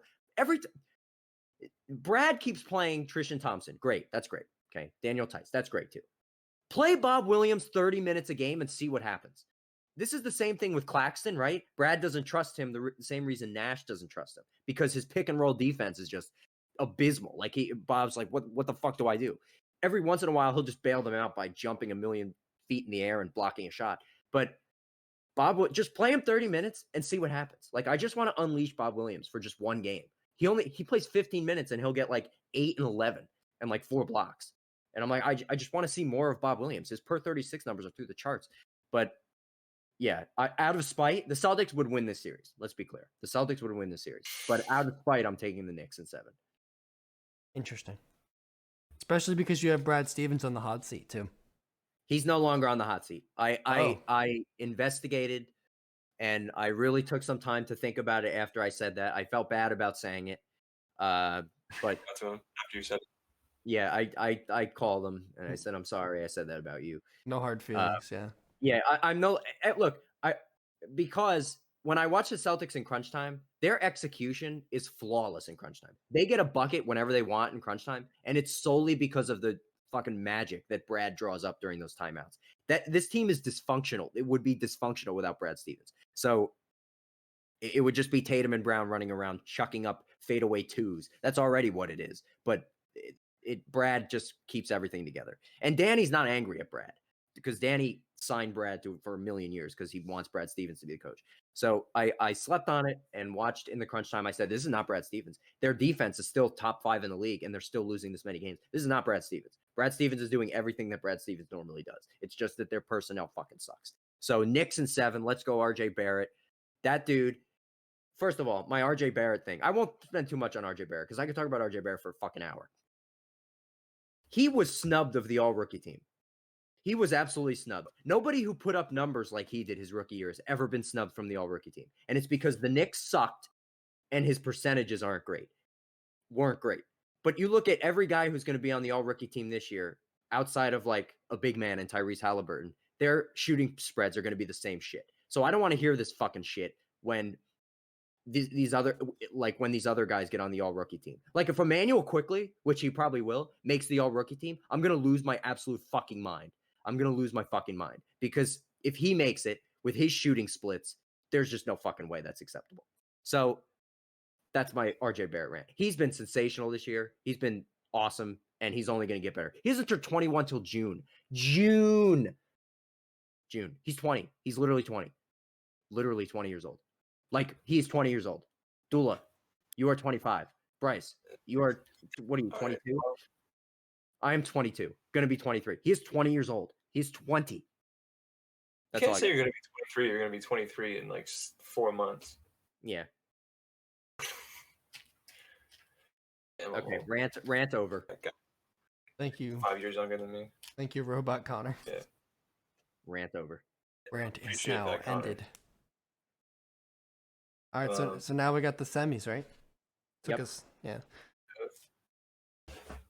Brad keeps playing Tristan Thompson. Great, that's great. Okay, Daniel Tice, that's great too. Play Bob Williams 30 minutes a game and see what happens. This is the same thing with Claxton, right? Brad doesn't trust him the same reason Nash doesn't trust him, because his pick and roll defense is just abysmal. Like Bob's like, what the fuck do I do? Every once in a while, he'll just bail them out by jumping a million feet in the air and blocking a shot. But Bob would just play him 30 minutes and see what happens. Like, I just want to unleash Bob Williams for just one game. He plays 15 minutes and he'll get like 8 and 11 and like 4 blocks. And I'm like, I just want to see more of Bob Williams. His per 36 numbers are through the charts. But yeah, out of spite, the Celtics would win this series. Let's be clear. The Celtics would win this series. But out of spite, I'm taking the Knicks in 7. Interesting. Especially because you have Brad Stevens on the hot seat too. He's no longer on the hot seat. I investigated, and I really took some time to think about it after I said that. I felt bad about saying it. But after you said it. Yeah, I called him and I said, I'm sorry I said that about you. No hard feelings, yeah. Yeah, I'm no look, because when I watch the Celtics in crunch time, their execution is flawless in crunch time. They get a bucket whenever they want in crunch time, and it's solely because of the fucking magic that Brad draws up during those timeouts. That this team is dysfunctional. It would be dysfunctional without Brad Stevens. So it would just be Tatum and Brown running around chucking up fadeaway twos. That's already what it is. But Brad just keeps everything together. And Danny's not angry at Brad, because Danny signed Brad for a million years because he wants Brad Stevens to be the coach. So I slept on it and watched in the crunch time. I said, this is not Brad Stevens. Their defense is still top 5 in the league, and they're still losing this many games. This is not Brad Stevens. Brad Stevens is doing everything that Brad Stevens normally does. It's just that their personnel fucking sucks. So Knicks in 7. Let's go RJ Barrett. That dude, first of all, my RJ Barrett thing. I won't spend too much on RJ Barrett because I could talk about RJ Barrett for a fucking hour. He was snubbed of the all-rookie team. He was absolutely snubbed. Nobody who put up numbers like he did his rookie year has ever been snubbed from the all-rookie team. And it's because the Knicks sucked and his percentages weren't great. But you look at every guy who's going to be on the all-rookie team this year, outside of like a big man and Tyrese Halliburton, their shooting spreads are going to be the same shit. So I don't want to hear this fucking shit when these other guys get on the all-rookie team. Like if Emmanuel Quickly, which he probably will, makes the all-rookie team, I'm going to lose my absolute fucking mind. I'm going to lose my fucking mind, because if he makes it with his shooting splits, there's just no fucking way that's acceptable. So that's my RJ Barrett rant. He's been sensational this year. He's been awesome, and he's only going to get better. He doesn't turn 21 till June. June. He's 20. He's literally 20. Literally 20 years old. Like, he's 20 years old. Dula, you are 25. Bryce, you are, what are you, 22? I am 22. Going to be 23. He is 20 years old. He's 20. That's you can't say you're going to be 23. You're going to be 23 in like 4 months. Yeah. Okay, rant over. Okay. Thank you. 5 years younger than me. Thank you, Robot Connor. Yeah. Rant over. Rant is now ended. All right, so now we got the semis, right? Took us, yeah.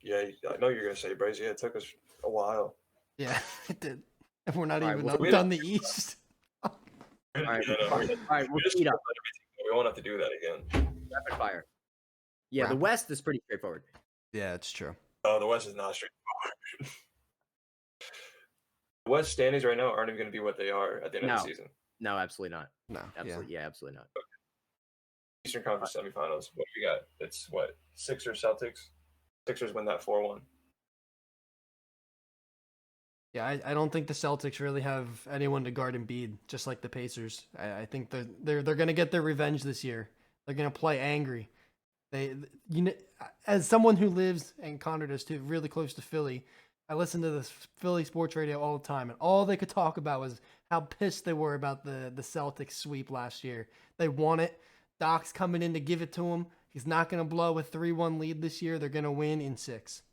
Yeah, I know you're gonna say, Bryce. Yeah, it took us a while. Yeah, it did. And we're not even well, done the East. All right, we'll speed up. We won't have to do that again. Rapid fire. Yeah, the West is pretty straightforward. Yeah, it's true. Oh, the West is not straightforward. The West standings right now aren't even going to be what they are at the end of the season. No, absolutely not. No, absolutely, yeah, absolutely not. Okay. Eastern Conference semifinals. What do we got? It's what? Sixers, Celtics. Sixers win that 4-1. Yeah, I don't think the Celtics really have anyone to guard Embiid, just like the Pacers. I think they're going to get their revenge this year. They're going to play angry. You know, as someone who lives, and Connor does too, really close to Philly, I listen to this Philly sports radio all the time, and all they could talk about was how pissed they were about the Celtics sweep last year. They won it. Doc's coming in to give it to him. He's not going to blow a 3-1 lead this year. They're going to win in 6.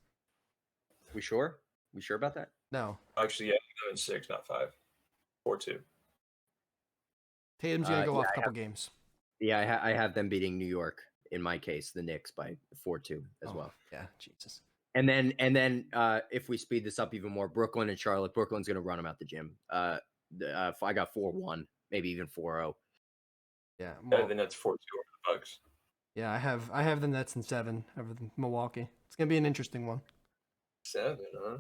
We sure? We sure about that? No. Actually, yeah, in 6, not 5. 4-2. Tatum's going to go yeah, off a couple games. Yeah, I have them beating New York, in my case, the Knicks by 4-2 as well. Yeah, Jesus. And then if we speed this up even more, Brooklyn and Charlotte. Brooklyn's going to run them out the gym. I got 4-1, maybe even 4-0. Yeah, Better than that's 4-2 over the Bucks. Yeah, I have the Nets in 7 over Milwaukee. It's going to be an interesting one. 7, huh?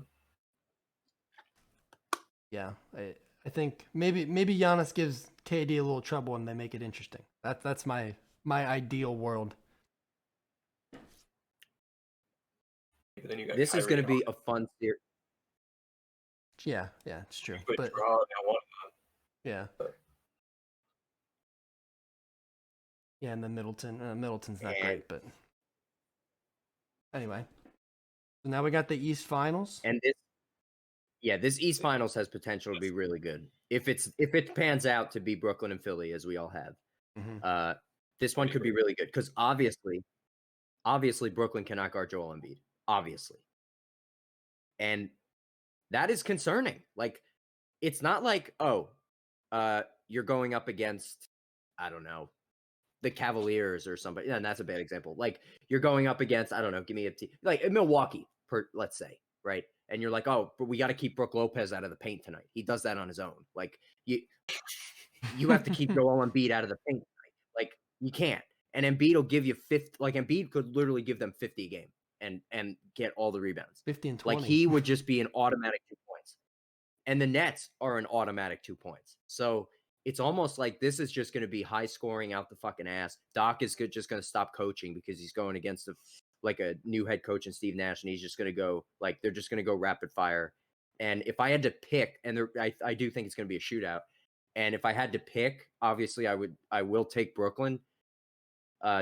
Yeah, I think maybe Giannis gives KD a little trouble and they make it interesting. That's my ideal world. Then you got This is Kyrie going to be a fun series. Yeah, it's true. But draw now one. Yeah. Yeah, and then Middleton's not great, but anyway. So now we got the East Finals. And this East Finals has potential to be really good. If it pans out to be Brooklyn and Philly, as we all have. Mm-hmm. This one could be really good because obviously Brooklyn cannot guard Joel Embiid. Obviously. And that is concerning. Like, it's not like, you're going up against, I don't know, the Cavaliers or somebody. Yeah, and that's a bad example. Like, you're going up against, I don't know, give me a team. Like, Milwaukee, let's say, right? And you're like, oh, but we got to keep Brook Lopez out of the paint tonight. He does that on his own. Like, you have to keep Joel Embiid out of the paint tonight. Like, you can't. And Embiid will give you 50. Like, Embiid could literally give them 50 a game and get all the rebounds. 50 and 20. Like, he would just be an automatic 2 points. And the Nets are an automatic 2 points. So it's almost like this is just going to be high scoring out the fucking ass. Doc is just going to stop coaching because he's going against a new head coach in Steve Nash, and he's just going to go they're just going to go rapid fire. And if I had to pick, and I do think it's going to be a shootout. And if I had to pick, obviously I will take Brooklyn.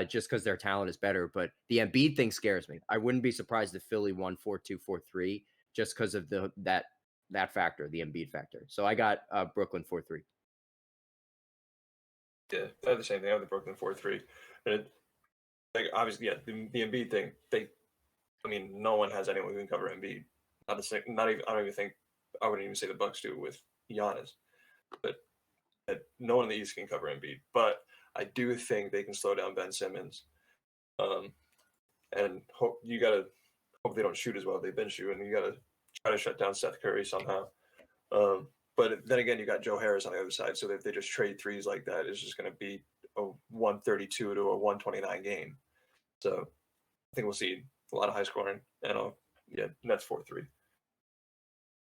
Just because their talent is better, but the Embiid thing scares me. I wouldn't be surprised if Philly won 4-2, 4-3, just because of that factor, the Embiid factor. So I got Brooklyn 4-3. Yeah, I have the same thing. I have the Brooklyn 4-3, and obviously, yeah, the Embiid thing. No one has anyone who can cover Embiid. Not even. I don't even think. I wouldn't even say the Bucks do with Giannis, but no one in the East can cover Embiid. But I do think they can slow down Ben Simmons, and hope they don't shoot as well. They've been shooting. You gotta try to shut down Seth Curry somehow. But then again, you got Joe Harris on the other side. So if they just trade threes like that, it's just going to be a 132 to a 129 game. So I think we'll see a lot of high scoring. And Nets 4-3.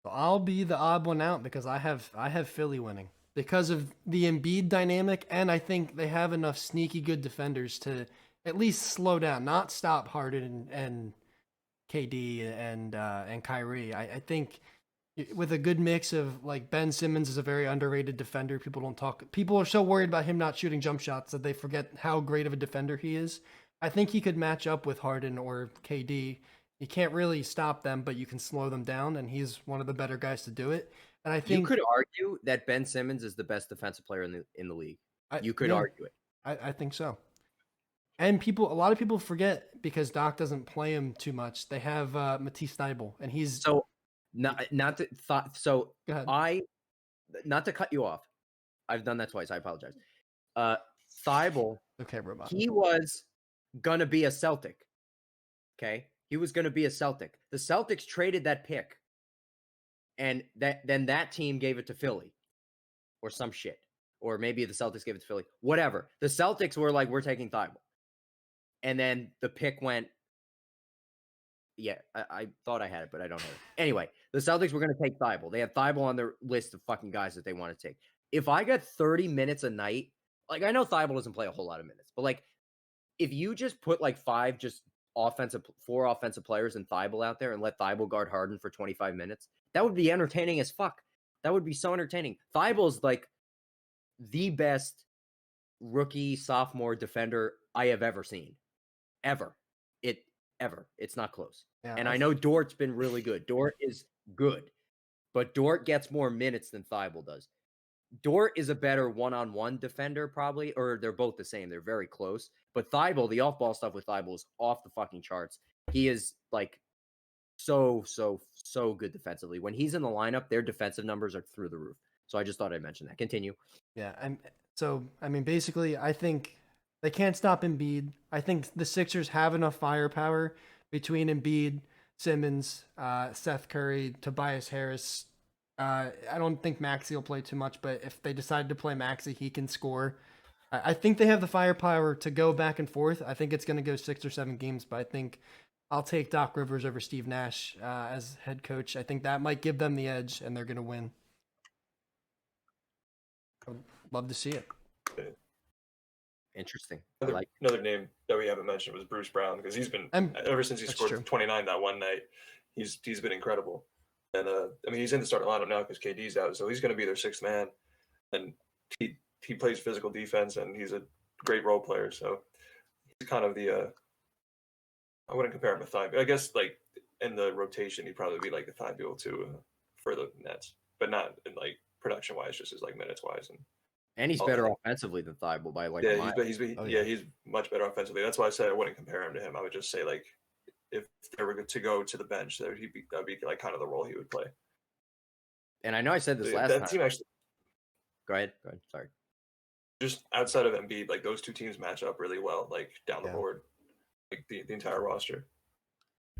So I'll be the odd one out because I have Philly winning because of the Embiid dynamic, and I think they have enough sneaky good defenders to at least slow down, not stop Harden and KD and Kyrie. I think with a good mix of like Ben Simmons is a very underrated defender. People are so worried about him not shooting jump shots that they forget how great of a defender he is. I think he could match up with Harden or KD. You can't really stop them, but you can slow them down, and he's one of the better guys to do it. And I think you could argue that Ben Simmons is the best defensive player in the league. You could argue it. I think so. And a lot of people forget because Doc doesn't play him too much. They have Matisse Thybulle, and he's so not to thought. So go ahead. Not to cut you off. I've done that twice. I apologize. Thybulle. Okay, robot. He was gonna be a Celtic. Okay, he was gonna be a Celtic. The Celtics traded that pick, and then that team gave it to Philly, or some shit, or maybe the Celtics gave it to Philly. Whatever. The Celtics were like, we're taking Thybulle, and then the pick went. Yeah, I thought I had it, but I don't have it. Anyway, the Celtics were going to take Thybulle. They had Thybulle on their list of fucking guys that they want to take. If I got 30 minutes a night, like I know Thybulle doesn't play a whole lot of minutes, but like if you just put like 5 just four offensive players and Thibault out there and let Thibault guard Harden for 25 minutes. That would be entertaining as fuck. That would be so entertaining. Thibault's like the best rookie sophomore defender I have ever seen. Ever. It's not close. Yeah, and I know Dort's been really good. Dort is good, but Dort gets more minutes than Thibault does. Dort is a better one-on-one defender, probably, or they're both the same. They're very close. But Thibault, the off-ball stuff with Thibault is off the fucking charts. He is like so good defensively. When he's in the lineup, their defensive numbers are through the roof. So I just thought I'd mention that. Continue. Yeah, basically, I think they can't stop Embiid. I think the Sixers have enough firepower between Embiid, Simmons, Seth Curry, Tobias Harris. I don't think Maxey will play too much, but if they decide to play Maxey, he can score. I think they have the firepower to go back and forth. I think it's going to go 6 or 7 games, but I think I'll take Doc Rivers over Steve Nash as head coach. I think that might give them the edge, and they're going to win. I'd love to see it. Interesting. Another name that we haven't mentioned was Bruce Brown, because he's been ever since he scored 29 that one night. He's been incredible, and he's in the starting lineup now because KD's out, so he's going to be their sixth man, and he plays physical defense, and he's a great role player. So he's kind of the I wouldn't compare him to Thibault. I guess like in the rotation, he'd probably be like the Thibault too for the Nets, but not in like production wise, just as like minutes wise And he's better offensively than Thibault by like a mile. He's much better offensively. That's why I said I wouldn't compare him to him. I would just say like if they were to go to the bench, that'd be like kind of the role he would play. And I know I said this last time. Team actually. Go ahead. Sorry. Just outside of Embiid, like those two teams match up really well, like down the board, like the entire roster.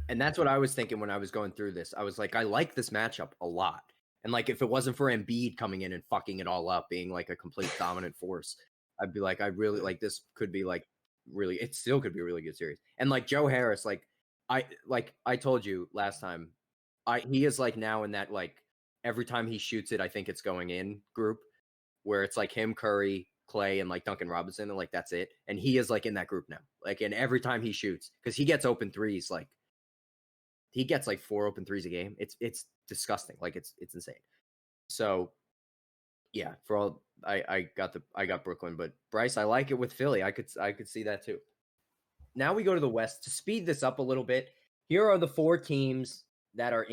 And that's what I was thinking when I was going through this. I was like, I like this matchup a lot. And like, if it wasn't for Embiid coming in and fucking it all up, being like a complete dominant force, I'd be like, I really like this. Could be like really, it still could be a really good series. And like Joe Harris, I told you last time, he is like now in that like every time he shoots it, I think it's going in group where it's like him, Curry, Clay, and like Duncan Robinson, and like that's it. And he is like in that group now. Like, and every time he shoots, because he gets open threes, like he gets like 4 open threes a game. It's disgusting. Like it's insane. So yeah, for all I got Brooklyn, but Bryce, I like it with Philly. I could see that too. Now we go to the West to speed this up a little bit. Here are the 4 teams that are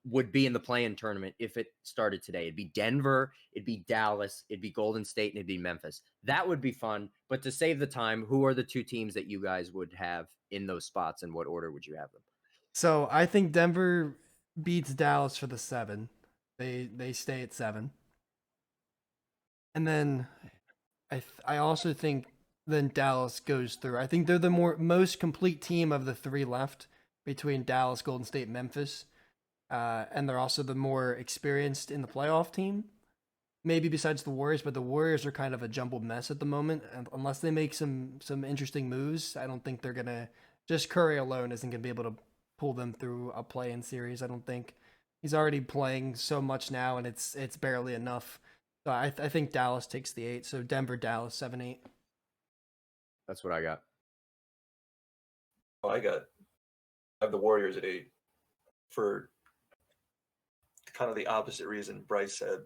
would be in the play-in tournament if it started today. It'd be Denver, it'd be Dallas, it'd be Golden State, and it'd be Memphis. That would be fun. But to save the time, who are the 2 teams that you guys would have in those spots, and what order would you have them? So I think Denver beats Dallas for the 7. They stay at 7. And then I also think then Dallas goes through. I think they're the most complete team of the 3 left between Dallas, Golden State, Memphis. And they're also the more experienced in the playoff team, maybe besides the Warriors, but the Warriors are kind of a jumbled mess at the moment. And unless they make some interesting moves, I don't think they're going to, just Curry alone isn't going to be able to pull them through a play-in series. I don't think he's already playing so much now, and it's barely enough. So I think Dallas takes the 8. So Denver, Dallas, 7-8. That's what I got. I have the Warriors at 8 for kind of the opposite reason Bryce said.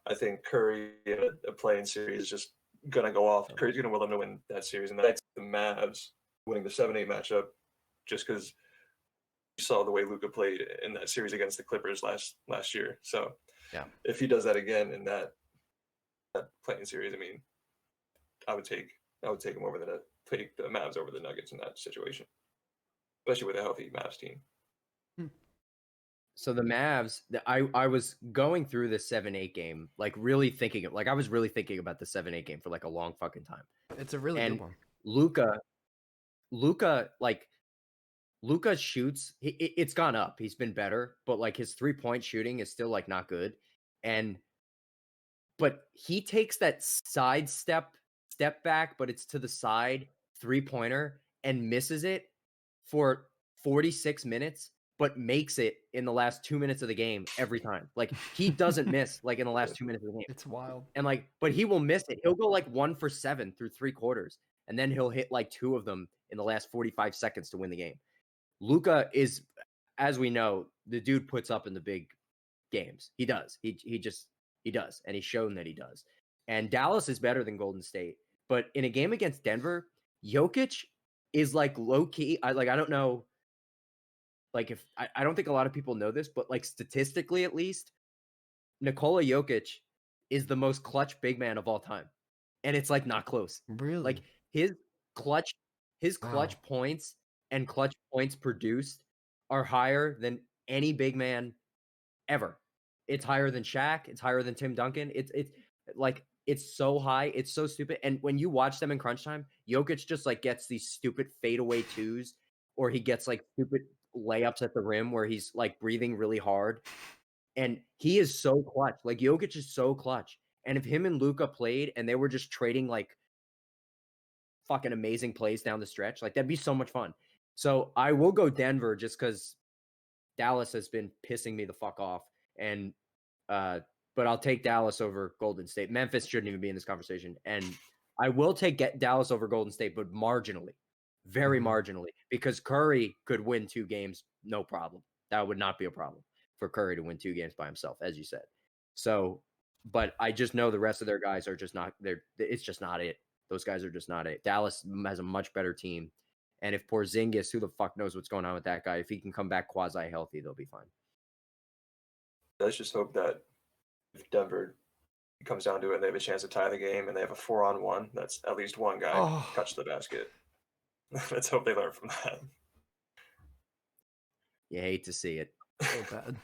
I think Curry in a play-in series is just going to go off. Curry's going to will them to win that series, and that's the Mavs winning the 7-8 matchup just because you saw the way Luka played in that series against the Clippers last year. So yeah, if he does that again in that play-in series, I mean, I would take him over take the Mavs over the Nuggets in that situation, especially with a healthy Mavs team. So the Mavs, I was going through this 7-8 game, like really thinking I was really thinking about the 7-8 game for like a long fucking time. It's a really good one. Luka shoots. It's gone up. He's been better, but like his 3-point shooting is still like not good. But he takes that step back, but it's to the side 3-pointer and misses it for 46 minutes. But makes it in the last 2 minutes of the game every time. Like he doesn't miss like in the last 2 minutes of the game. It's wild. And like, but he will miss it. He'll go like 1 for 7 through 3 quarters, and then he'll hit like 2 of them in the last 45 seconds to win the game. Luka is, as we know, the dude puts up in the big games. He does. He does, and he's shown that he does. And Dallas is better than Golden State, but in a game against Denver, Jokic is like low key. I don't know. Like if I don't think a lot of people know this, but like statistically at least, Nikola Jokic is the most clutch big man of all time. And it's like not close. Really? Like his clutch Wow. points and clutch points produced are higher than any big man ever. It's higher than Shaq, it's higher than Tim Duncan. It's like it's so high, it's so stupid. And when you watch them in crunch time, Jokic just like gets these stupid fadeaway twos, or he gets like stupid layups at the rim where he's like breathing really hard. And he is so clutch. Like Jokic is so clutch. And if him and Luka played and they were just trading like fucking amazing plays down the stretch, like that'd be so much fun. So I will go Denver just because Dallas has been pissing me the fuck off. And but I'll take Dallas over Golden State. Memphis shouldn't even be in this conversation. And I will take Dallas over Golden State, but marginally, very marginally, because Curry could win 2 games, no problem. That would not be a problem for Curry to win 2 games by himself, as you said. So, but I just know the rest of their guys are just not there. It's just not it. Those guys are just not it. Dallas has a much better team. And if Porzingis, who the fuck knows what's going on with that guy, if he can come back quasi healthy, they'll be fine. Let's just hope that if Denver comes down to it and they have a chance to tie the game and they have a 4-on-1, that's at least one guy touch the basket. Let's hope they learn from that. You hate to see it. So bad.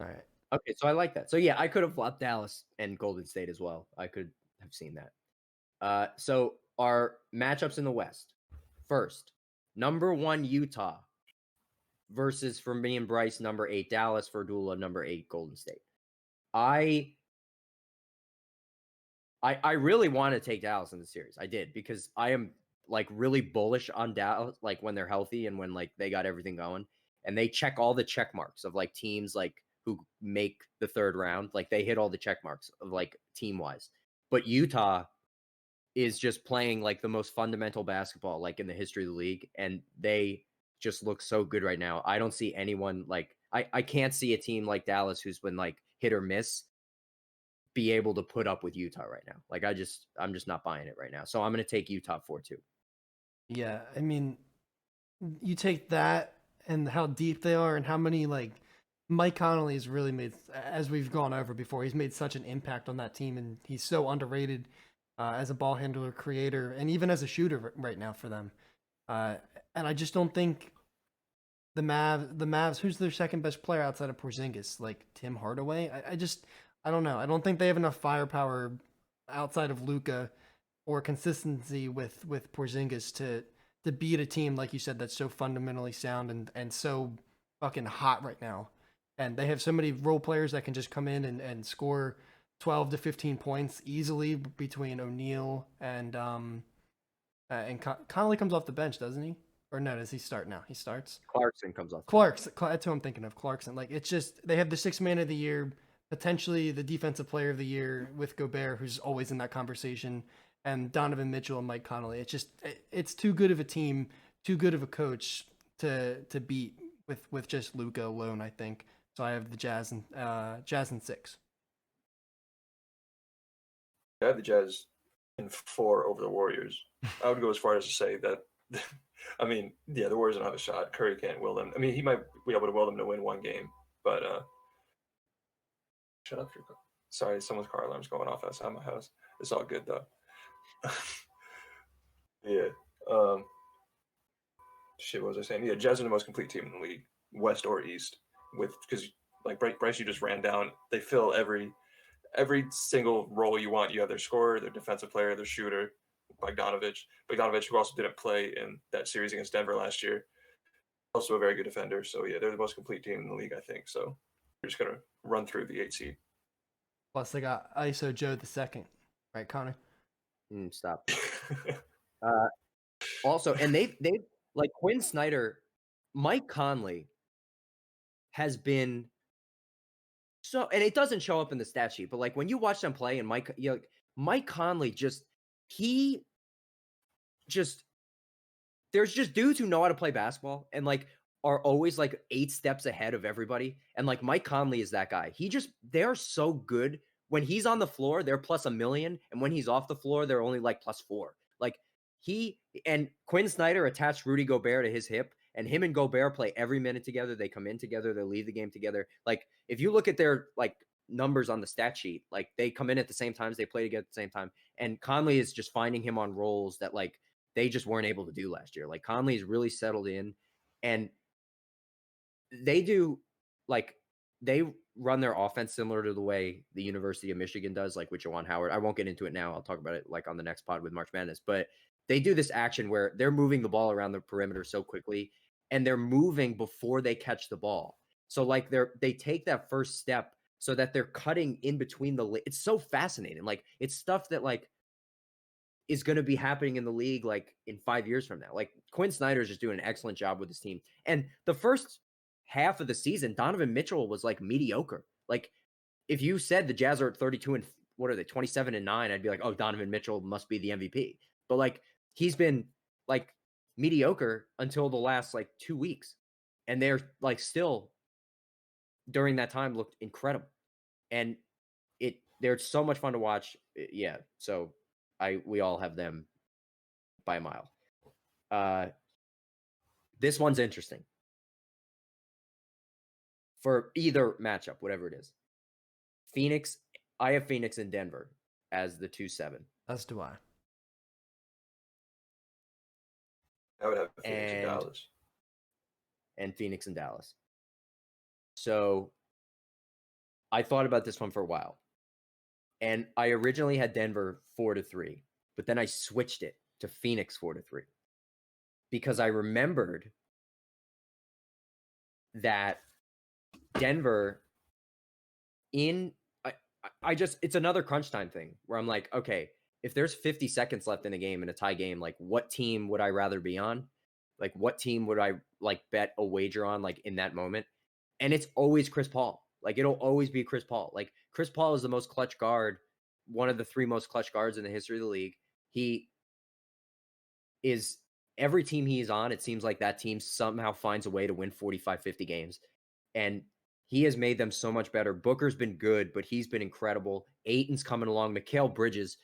All right. Okay, so I like that. So yeah, I could have flopped Dallas and Golden State as well. I could have seen that. So our matchups in the West. First, number 1 Utah versus, for me and Bryce, number 8 Dallas, for Dula, number 8 Golden State. I really want to take Dallas in the series. I did, because I am like really bullish on Dallas, like when they're healthy and when like they got everything going and they check all the check marks of like teams like who make the 3rd round. Like they hit all the check marks of like team wise. But Utah is just playing like the most fundamental basketball like in the history of the league, and they just look so good right now. I don't see anyone like I can't see a team like Dallas, who's been like hit or miss, be able to put up with Utah right now. Like I'm just not buying it right now. So I'm going to take Utah 4-2. Yeah, I mean, you take that and how deep they are and how many like Mike Conley has really made, as we've gone over before, he's made such an impact on that team, and he's so underrated as a ball handler, creator, and even as a shooter right now for them. And I just don't think the Mavs, who's their second best player outside of Porzingis, like Tim Hardaway? I don't know. I don't think they have enough firepower outside of Luka or consistency with Porzingis to beat a team, like you said, that's so fundamentally sound and so fucking hot right now. And they have so many role players that can just come in and score 12 to 15 points easily between O'Neal and Conley comes off the bench, doesn't he? Or no, does he start now? He starts. Clarkson comes off. That's who I'm thinking of, Clarkson. Like, it's just, they have the 6th man of the year, potentially the defensive player of the year with Gobert, who's always in that conversation, and Donovan Mitchell and Mike Conley. It's just, it's too good of a team, too good of a coach to beat with just Luka alone, I think. So I have the Jazz in 6. I have the Jazz in 4 over the Warriors. I would go as far as to say that, I mean, yeah, the Warriors don't have a shot. Curry can't will them. I mean, he might be able to will them to win 1 game, but shut up, sorry, someone's car alarm's going off outside my house. It's all good though. Yeah. Shit, what was I saying? Yeah, Jazz are the most complete team in the league, West or East, because like Bryce, you just ran down. They fill every single role you want. You have their scorer, their defensive player, their shooter, Bogdanovich, who also didn't play in that series against Denver last year. Also a very good defender. So yeah, they're the most complete team in the league, I think. So we're just gonna run through the 8 seed. Plus they got ISO Joe the second, right, Connor? Stop. Also, and they like Quinn Snyder, Mike Conley has been so, and it doesn't show up in the stat sheet, but like when you watch them play and Mike Conley just, he there's just dudes who know how to play basketball and like are always like 8 steps ahead of everybody. And like Mike Conley is that guy. They're so good. When he's on the floor, they're plus a million. And when he's off the floor, they're only like plus 4. Like he and Quinn Snyder attached Rudy Gobert to his hip, and him and Gobert play every minute together. They come in together, they leave the game together. Like if you look at their like numbers on the stat sheet, like they come in at the same times, they play together at the same time. And Conley is just finding him on roles that like they just weren't able to do last year. Like Conley's really settled in, and they do like they run their offense similar to the way the University of Michigan does, like with Juwan Howard. I won't get into it now. I'll talk about it like on the next pod with March Madness. But they do this action where they're moving the ball around the perimeter so quickly, and they're moving before they catch the ball. So like they take that first step so that they're cutting in between it's so fascinating. Like it's stuff that like is going to be happening in the league like in 5 years from now. Like Quinn Snyder is just doing an excellent job with his team. And the first half of the season, Donovan Mitchell was like mediocre. Like if you said the Jazz are at 32 and what are they, 27 and 9, I'd be like, oh, Donovan Mitchell must be the MVP. But like he's been like mediocre until the last like 2 weeks. And they're like still during that time looked incredible. And they're so much fun to watch. Yeah. So we all have them by a mile. This one's interesting. For either matchup, whatever it is. I have Phoenix and Denver as the 2-7. As do I. I would have Phoenix and Dallas. And Phoenix and Dallas. So I thought about this one for a while. And I originally had Denver 4-3, but then I switched it to Phoenix 4-3 because I remembered that Denver it's another crunch time thing where I'm like, okay, if there's 50 seconds left in a game, in a tie game, like what team would I rather be on? Like what team would I like bet a wager on like in that moment? And it's always Chris Paul. Like it'll always be Chris Paul. Like Chris Paul is the most clutch guard, one of the 3 most clutch guards in the history of the league. He is every team he's on, it seems like that team somehow finds a way to win 45, 50 games. And he has made them so much better. Booker's been good, but he's been incredible. Ayton's coming along. Mikhail Bridges.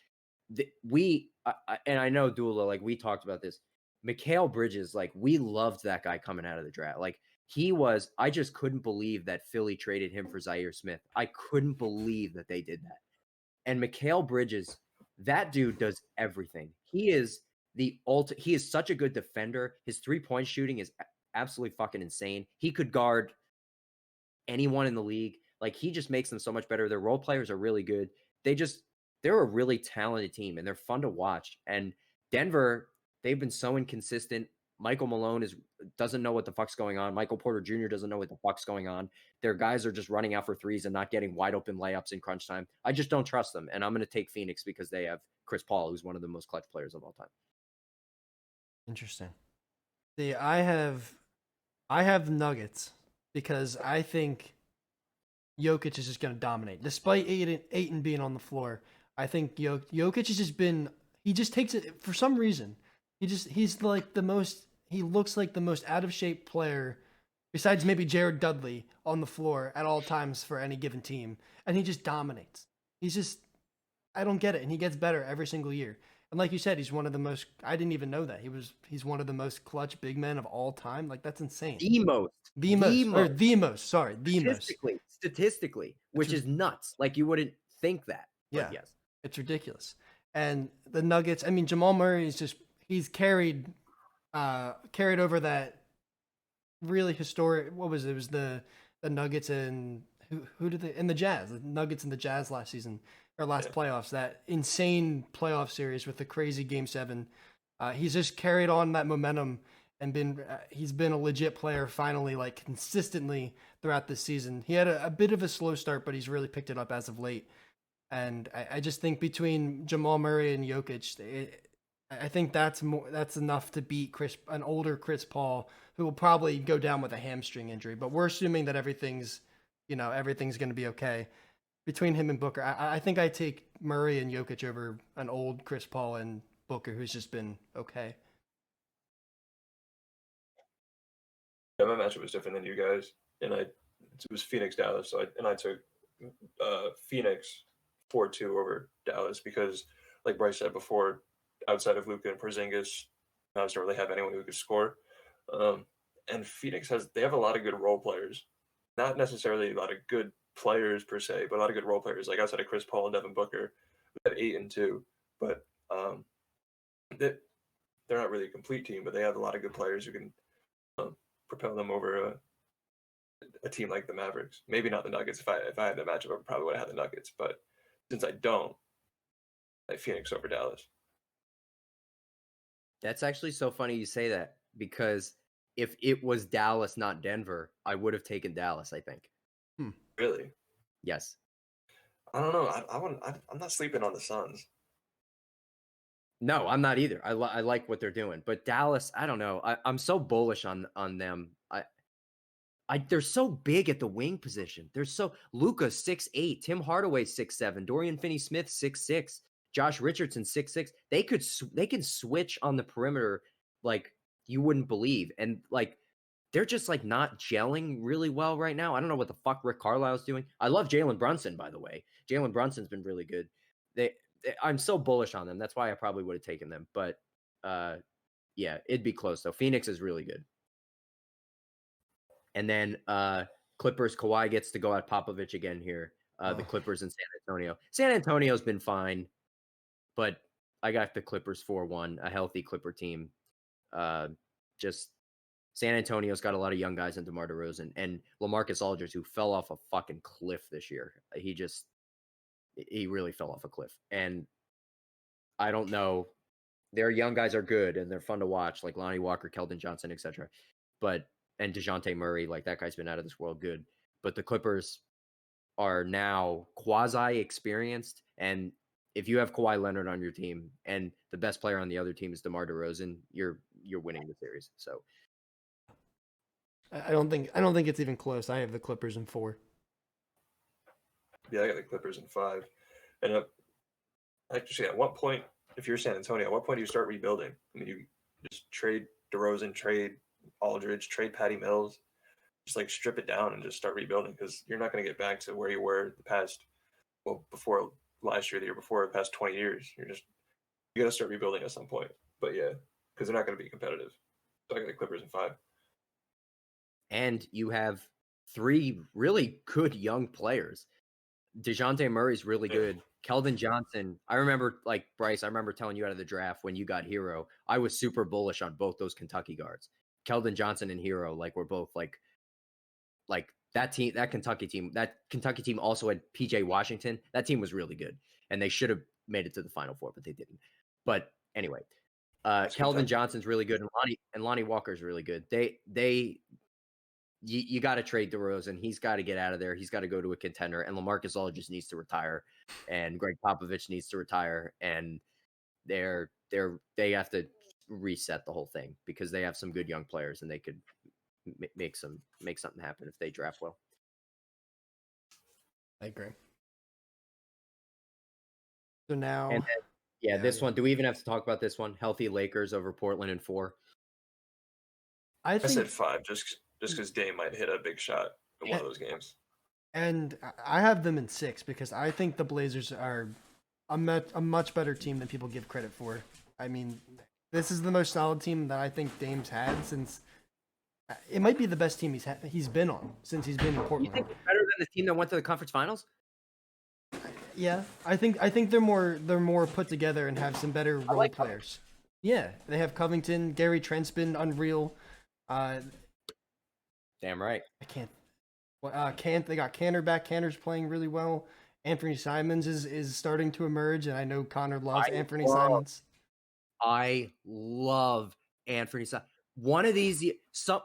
And I know Dula, like we talked about this. Mikhail Bridges, like we loved that guy coming out of the draft. Like I just couldn't believe that Philly traded him for Zaire Smith. I couldn't believe that they did that. And Mikhail Bridges, that dude does everything. He is he is such a good defender. His 3-point shooting is absolutely fucking insane. He could guard anyone in the league. Like he just makes them so much better. Their role players are really good. They're a really talented team and they're fun to watch. And Denver, they've been so inconsistent. Michael Malone doesn't know what the fuck's going on. Michael Porter Jr. doesn't know what the fuck's going on. Their guys are just running out for threes and not getting wide open layups in crunch time. I just don't trust them. And I'm going to take Phoenix because they have Chris Paul, who's one of the most clutch players of all time. Interesting. See, I have Nuggets because I think Jokic is just going to dominate. Despite Ayton being on the floor, I think Jokic has just been, he just takes it for some reason. He's like he looks like the most out of shape player besides maybe Jared Dudley on the floor at all times for any given team. And he just dominates. I don't get it. And he gets better every single year. And like you said, he's one of the most, I didn't even know that. He's one of the most clutch big men of all time. Like that's insane. The most. Statistically, which is nuts. Like you wouldn't think that. Yeah. Yes. It's ridiculous. And the Nuggets, I mean, Jamal Murray he's carried over that really historic, what was it? It was the Nuggets and who did they, and the Jazz, the Nuggets and the Jazz last season. Or last playoffs, that insane playoff series with the crazy Game 7. He's just carried on that momentum and he's been a legit player finally, like consistently throughout this season. He had a bit of a slow start, but he's really picked it up as of late. And I just think between Jamal Murray and Jokic, I think that's enough to beat an older Chris Paul, who will probably go down with a hamstring injury. But we're assuming that everything's going to be okay. Between him and Booker, I think I take Murray and Jokic over an old Chris Paul and Booker, who's just been okay. Yeah, my matchup was different than you guys, and it was Phoenix Dallas. So I took Phoenix 4-2 over Dallas because, like Bryce said before, outside of Luka and Porzingis, Mavs don't really have anyone who could score. And Phoenix they have a lot of good role players, not necessarily a lot of good players per se, but a lot of good role players. Like outside of Chris Paul and Devin Booker, we have 8-2, but they, they're not really a complete team, but they have a lot of good players who can propel them over a team like the Mavericks. Maybe not the Nuggets. If I had the matchup, I probably would have had the Nuggets. But since I don't, like Phoenix over Dallas. That's actually so funny you say that, because if it was Dallas, not Denver, I would have taken Dallas, I think. Really? Yes. I don't know. I'm not sleeping on the Suns. No, I'm not either. I like what they're doing, but Dallas, I don't know. I'm so bullish on them. They're so big at the wing position. They're so Luka 6'8", Tim Hardaway 6'7", Dorian Finney-Smith 6'6", Josh Richardson 6'6". They can switch on the perimeter like you wouldn't believe, and like they're just like not gelling really well right now. I don't know what the fuck Rick Carlisle's doing. I love Jalen Brunson, by the way. Jalen Brunson's been really good. I'm so bullish on them. That's why I probably would have taken them. But yeah, it'd be close though. Phoenix is really good. And then Clippers, Kawhi gets to go at Popovich again here. The Clippers in San Antonio. San Antonio's been fine, but I got the Clippers 4-1, a healthy Clipper team. Just San Antonio's got a lot of young guys in DeMar DeRozan and LaMarcus Aldridge, who fell off a fucking cliff this year. He really fell off a cliff. And I don't know. Their young guys are good and they're fun to watch, like Lonnie Walker, Keldon Johnson, etc. And DeJounte Murray, like that guy's been out of this world good. But the Clippers are now quasi-experienced. And if you have Kawhi Leonard on your team and the best player on the other team is DeMar DeRozan, you're winning the series. So I don't think it's even close. I have the Clippers in 4. Yeah, I got the Clippers in 5. And actually, at what point, if you're San Antonio, at what point do you start rebuilding? I mean, you just trade DeRozan, trade Aldridge, trade Patty Mills, just like strip it down and just start rebuilding, because you're not going to get back to where you were before last year, the year before, the past 20 years. You got to start rebuilding at some point. But yeah, because they're not going to be competitive. So I got the Clippers in 5. And you have 3 really good young players. DeJounte Murray's really good. Keldon Johnson, I remember, like Bryce, I remember telling you out of the draft when you got Hero, I was super bullish on both those Kentucky guards. Keldon Johnson and Hero, like, were both like that team, that Kentucky team also had PJ Washington. That team was really good, and they should have made it to the Final Four, but they didn't. But anyway, Keldon Johnson's really good, and Lonnie Walker's really good. You got to trade DeRozan. He's got to get out of there. He's got to go to a contender. And LaMarcus Aldridge needs to retire, and Greg Popovich needs to retire. And they have to reset the whole thing, because they have some good young players, and they could make something happen if they draft well. I agree. So now, and then, this one. Do we even have to talk about this one? Healthy Lakers over Portland in 4. I said 5 just because Dame might hit a big shot in one of those games. And I have them in 6 because I think the Blazers are a much better team than people give credit for. I mean, this is the most solid team that I think Dame's had since. It might be the best team he's been on since he's been in Portland. You think it's better than the team that went to the conference finals? Yeah, I think they're more put together and have some better role players. Yeah, they have Covington, Gary Trent's been unreal. Damn right. They got Cantor back. Cantor's playing really well. Anthony Simons is starting to emerge, and I know Connor loves Anthony Simons. I love Anthony Simons. One of these, some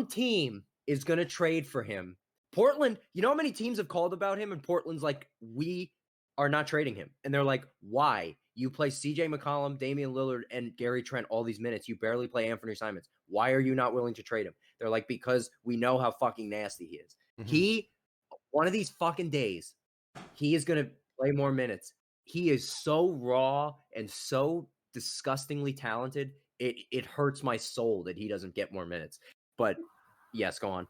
team is going to trade for him. Portland, you know how many teams have called about him, and Portland's like, we are not trading him. And they're like, why? You play CJ McCollum, Damian Lillard, and Gary Trent all these minutes. You barely play Anthony Simons. Why are you not willing to trade him? They're like, because we know how fucking nasty he is. Mm-hmm. One of these fucking days, he is going to play more minutes. He is so raw and so disgustingly talented. It hurts my soul that he doesn't get more minutes. But yes, go on.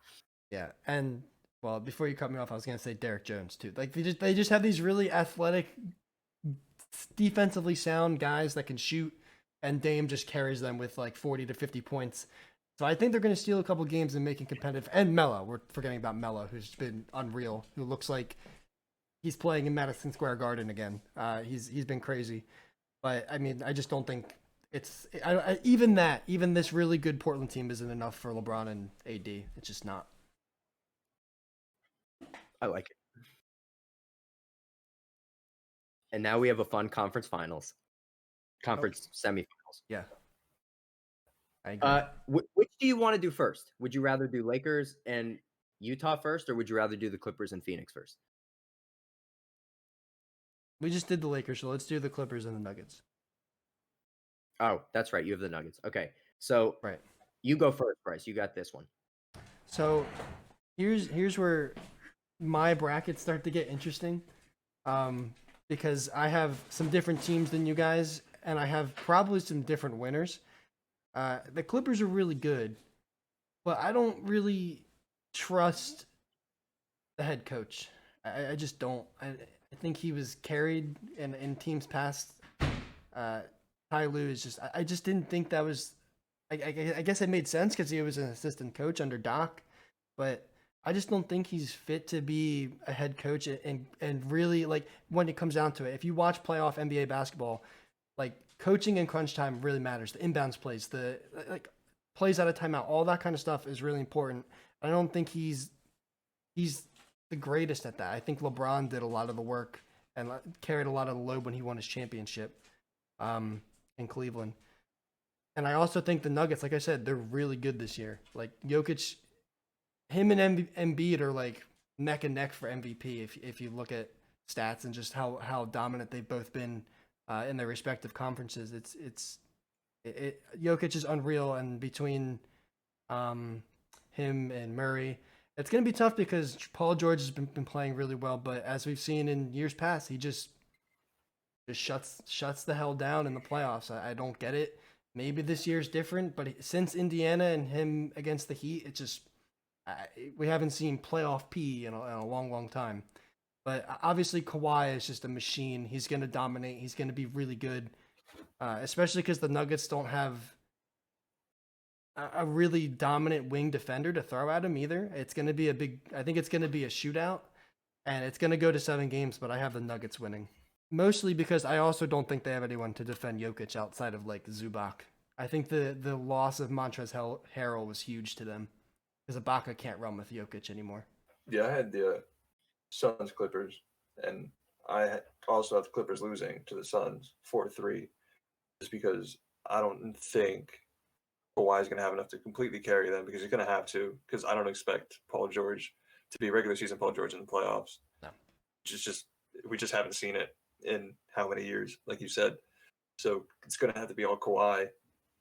Yeah, and well, before you cut me off, I was gonna say Derek Jones too. Like they just have these really athletic, defensively sound guys that can shoot, and Dame just carries them with like 40 to 50 points. So I think they're gonna steal a couple games and make it competitive. And Melo, we're forgetting about Melo, who's been unreal, who looks like he's playing in Madison Square Garden again. He's been crazy, but I mean, I just don't think it's even this really good Portland team isn't enough for LeBron and AD. It's just not. I like it. And now we have a fun conference semifinals. Yeah. I agree. Which do you want to do first? Would you rather do Lakers and Utah first, or would you rather do the Clippers and Phoenix first? We just did the Lakers, so let's do the Clippers and the Nuggets. Oh, that's right. You have the Nuggets. Okay. So right, you go first, Bryce. You got this one. So here's where my brackets start to get interesting. Because I have some different teams than you guys, and I have probably some different winners. The Clippers are really good, but I don't really trust the head coach. I just don't. I think he was carried in teams past. Ty Lue is just. I just didn't think that was. I guess it made sense because he was an assistant coach under Doc, but I just don't think he's fit to be a head coach. And really, like, when it comes down to it, if you watch playoff NBA basketball, like, coaching in crunch time really matters. The inbounds plays, the like plays out of timeout, all that kind of stuff is really important. I don't think he's the greatest at that. I think LeBron did a lot of the work and carried a lot of the load when he won his championship in Cleveland. And I also think the Nuggets, like I said, they're really good this year. Like, Jokic, him and Embiid are like neck and neck for MVP if you look at stats and just how dominant they've both been in their respective conferences. Jokic is unreal, and between him and Murray, it's going to be tough because Paul George has been playing really well, but as we've seen in years past, he just shuts the hell down in the playoffs. I don't get it. Maybe this year's different, but since Indiana and him against the Heat, it just we haven't seen playoff P in a long, long time. But obviously Kawhi is just a machine. He's going to dominate. He's going to be really good, especially because the Nuggets don't have a really dominant wing defender to throw at him either. It's going to be I think it's going to be a shootout, and it's going to go to 7 games, but I have the Nuggets winning. Mostly because I also don't think they have anyone to defend Jokic outside of, like, Zubac. I think the loss of Montrezl Harrell was huge to them because Ibaka can't run with Jokic anymore. Yeah, I had the Suns Clippers, and I also have the Clippers losing to the Suns 4-3, just because I don't think Kawhi is going to have enough to completely carry them, because he's going to have to, because I don't expect Paul George to be regular season Paul George in the playoffs. No. We just haven't seen it in how many years, like you said. So it's going to have to be all Kawhi,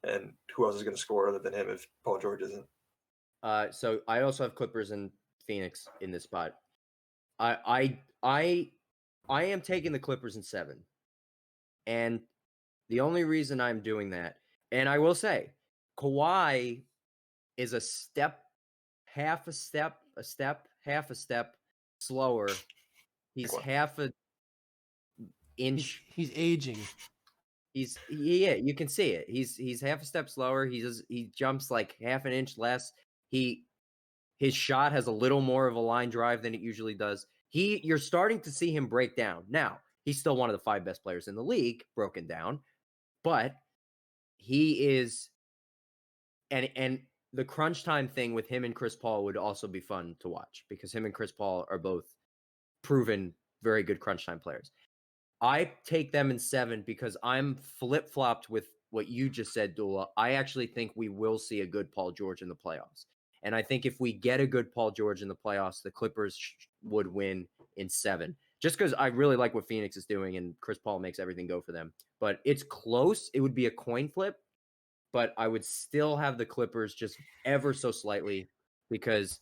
and who else is going to score other than him if Paul George isn't? So I also have Clippers and Phoenix in this spot. I am taking the Clippers in 7, and the only reason I'm doing that, and I will say, Kawhi is half a step slower. He's half an inch. He's aging. Yeah, you can see it. He's half a step slower. He jumps like half an inch less. His shot has a little more of a line drive than it usually does. You're starting to see him break down. Now, he's still one of the 5 best players in the league, broken down, but he is, and the crunch time thing with him and Chris Paul would also be fun to watch, because him and Chris Paul are both proven very good crunch time players. I take them in 7 because I'm flip-flopped with what you just said, Dula. I actually think we will see a good Paul George in the playoffs. And I think if we get a good Paul George in the playoffs, the Clippers would win in 7. Just because I really like what Phoenix is doing, and Chris Paul makes everything go for them. But it's close. It would be a coin flip, but I would still have the Clippers just ever so slightly, because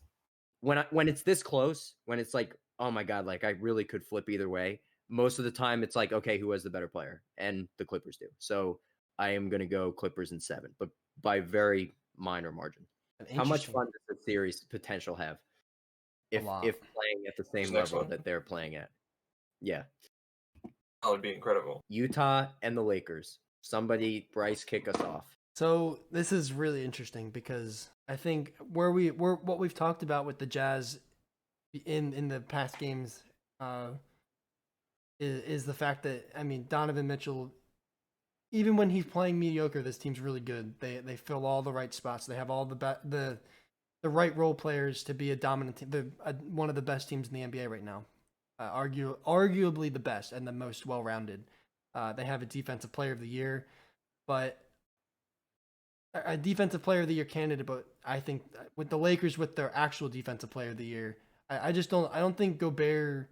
when it's this close, when it's like, oh my God, like I really could flip either way, most of the time it's like, okay, who has the better player? And the Clippers do. So I am going to go Clippers in 7, but by very minor margin. How much Interesting. fun does the series potential have if lot. playing at the same next level one? that they're playing at? Yeah. That would be incredible. Utah and the Lakers. Somebody, Bryce, kick us off. So this is really interesting because I think what we've talked about with the Jazz in the past games is the fact that, I mean, Donovan Mitchell, even when he's playing mediocre, this team's really good. They fill all the right spots. They have all the right role players to be a dominant team. They're one of the best teams in the NBA right now, arguably the best and the most well-rounded. They have a defensive player of the year, but a defensive player of the year candidate. But I think with the Lakers, with their actual defensive player of the year, I don't think Gobert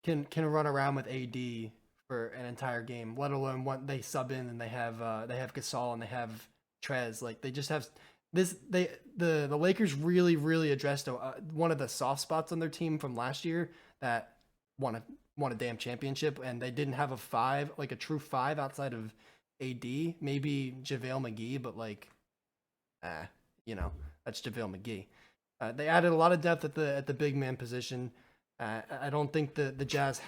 can run around with AD for an entire game, let alone when they sub in and they have Gasol and they have Trez. Like, they just have this. The Lakers really addressed one of the soft spots on their team from last year that won a damn championship, and they didn't have a 5, like a true 5 outside of AD, maybe JaVale McGee, but like, that's JaVale McGee. They added a lot of depth at the big man position. I don't think the Jazz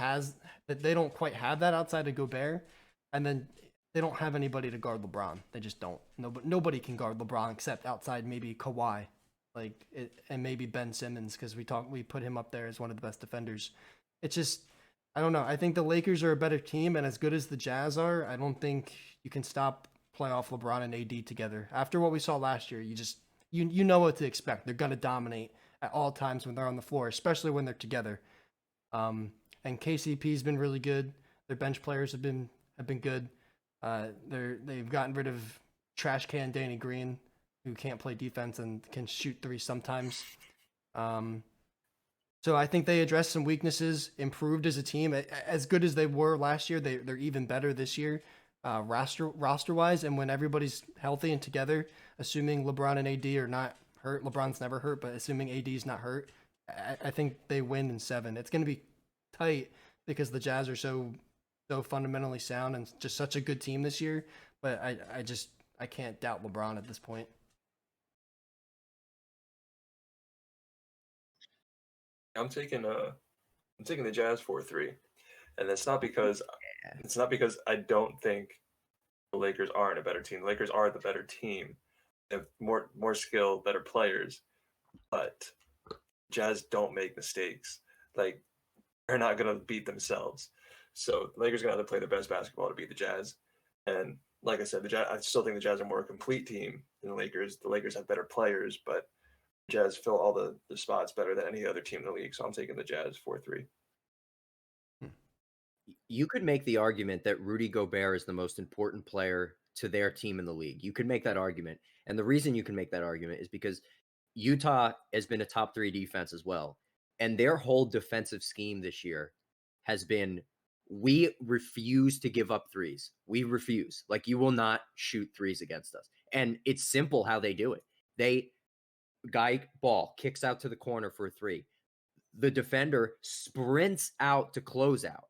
they don't quite have that outside of Gobert, and then they don't have anybody to guard LeBron. They just don't. Nobody can guard LeBron except outside maybe Kawhi, and maybe Ben Simmons, because we put him up there as one of the best defenders. It's just, I don't know. I think the Lakers are a better team, and as good as the Jazz are, I don't think you can stop playoff LeBron and AD together. After what we saw last year, you know what to expect. They're gonna dominate at all times when they're on the floor, especially when they're together. And KCP's been really good. Their bench players have been good. They've gotten rid of trash can Danny Green, who can't play defense and can shoot 3 sometimes. So I think they addressed some weaknesses, improved as a team. As good as they were last year, they're even better this year, roster wise. And when everybody's healthy and together, assuming LeBron and AD are not hurt, LeBron's never hurt, but assuming AD's not hurt, I think they win in 7. It's going to be tight because the Jazz are so fundamentally sound and just such a good team this year. But I can't doubt LeBron at this point. I'm taking the Jazz 4-3, and it's not because I don't think the Lakers aren't a better team. The Lakers are the better team. They have more skill, better players, but Jazz don't make mistakes. Like, they're not gonna beat themselves. So the Lakers are gonna have to play their best basketball to beat the Jazz. And like I said, I still think the Jazz are more a complete team than the Lakers. The Lakers have better players, but Jazz fill all the spots better than any other team in the league. So I'm taking the Jazz 4-3. You could make the argument that Rudy Gobert is the most important player to their team in the league. You could make that argument. And the reason you can make that argument is because Utah has been a top 3 defense as well. And their whole defensive scheme this year has been, we refuse to give up threes. We refuse. Like, you will not shoot threes against us. And it's simple how they do it. Guy ball kicks out to the corner for a 3. The defender sprints out to close out.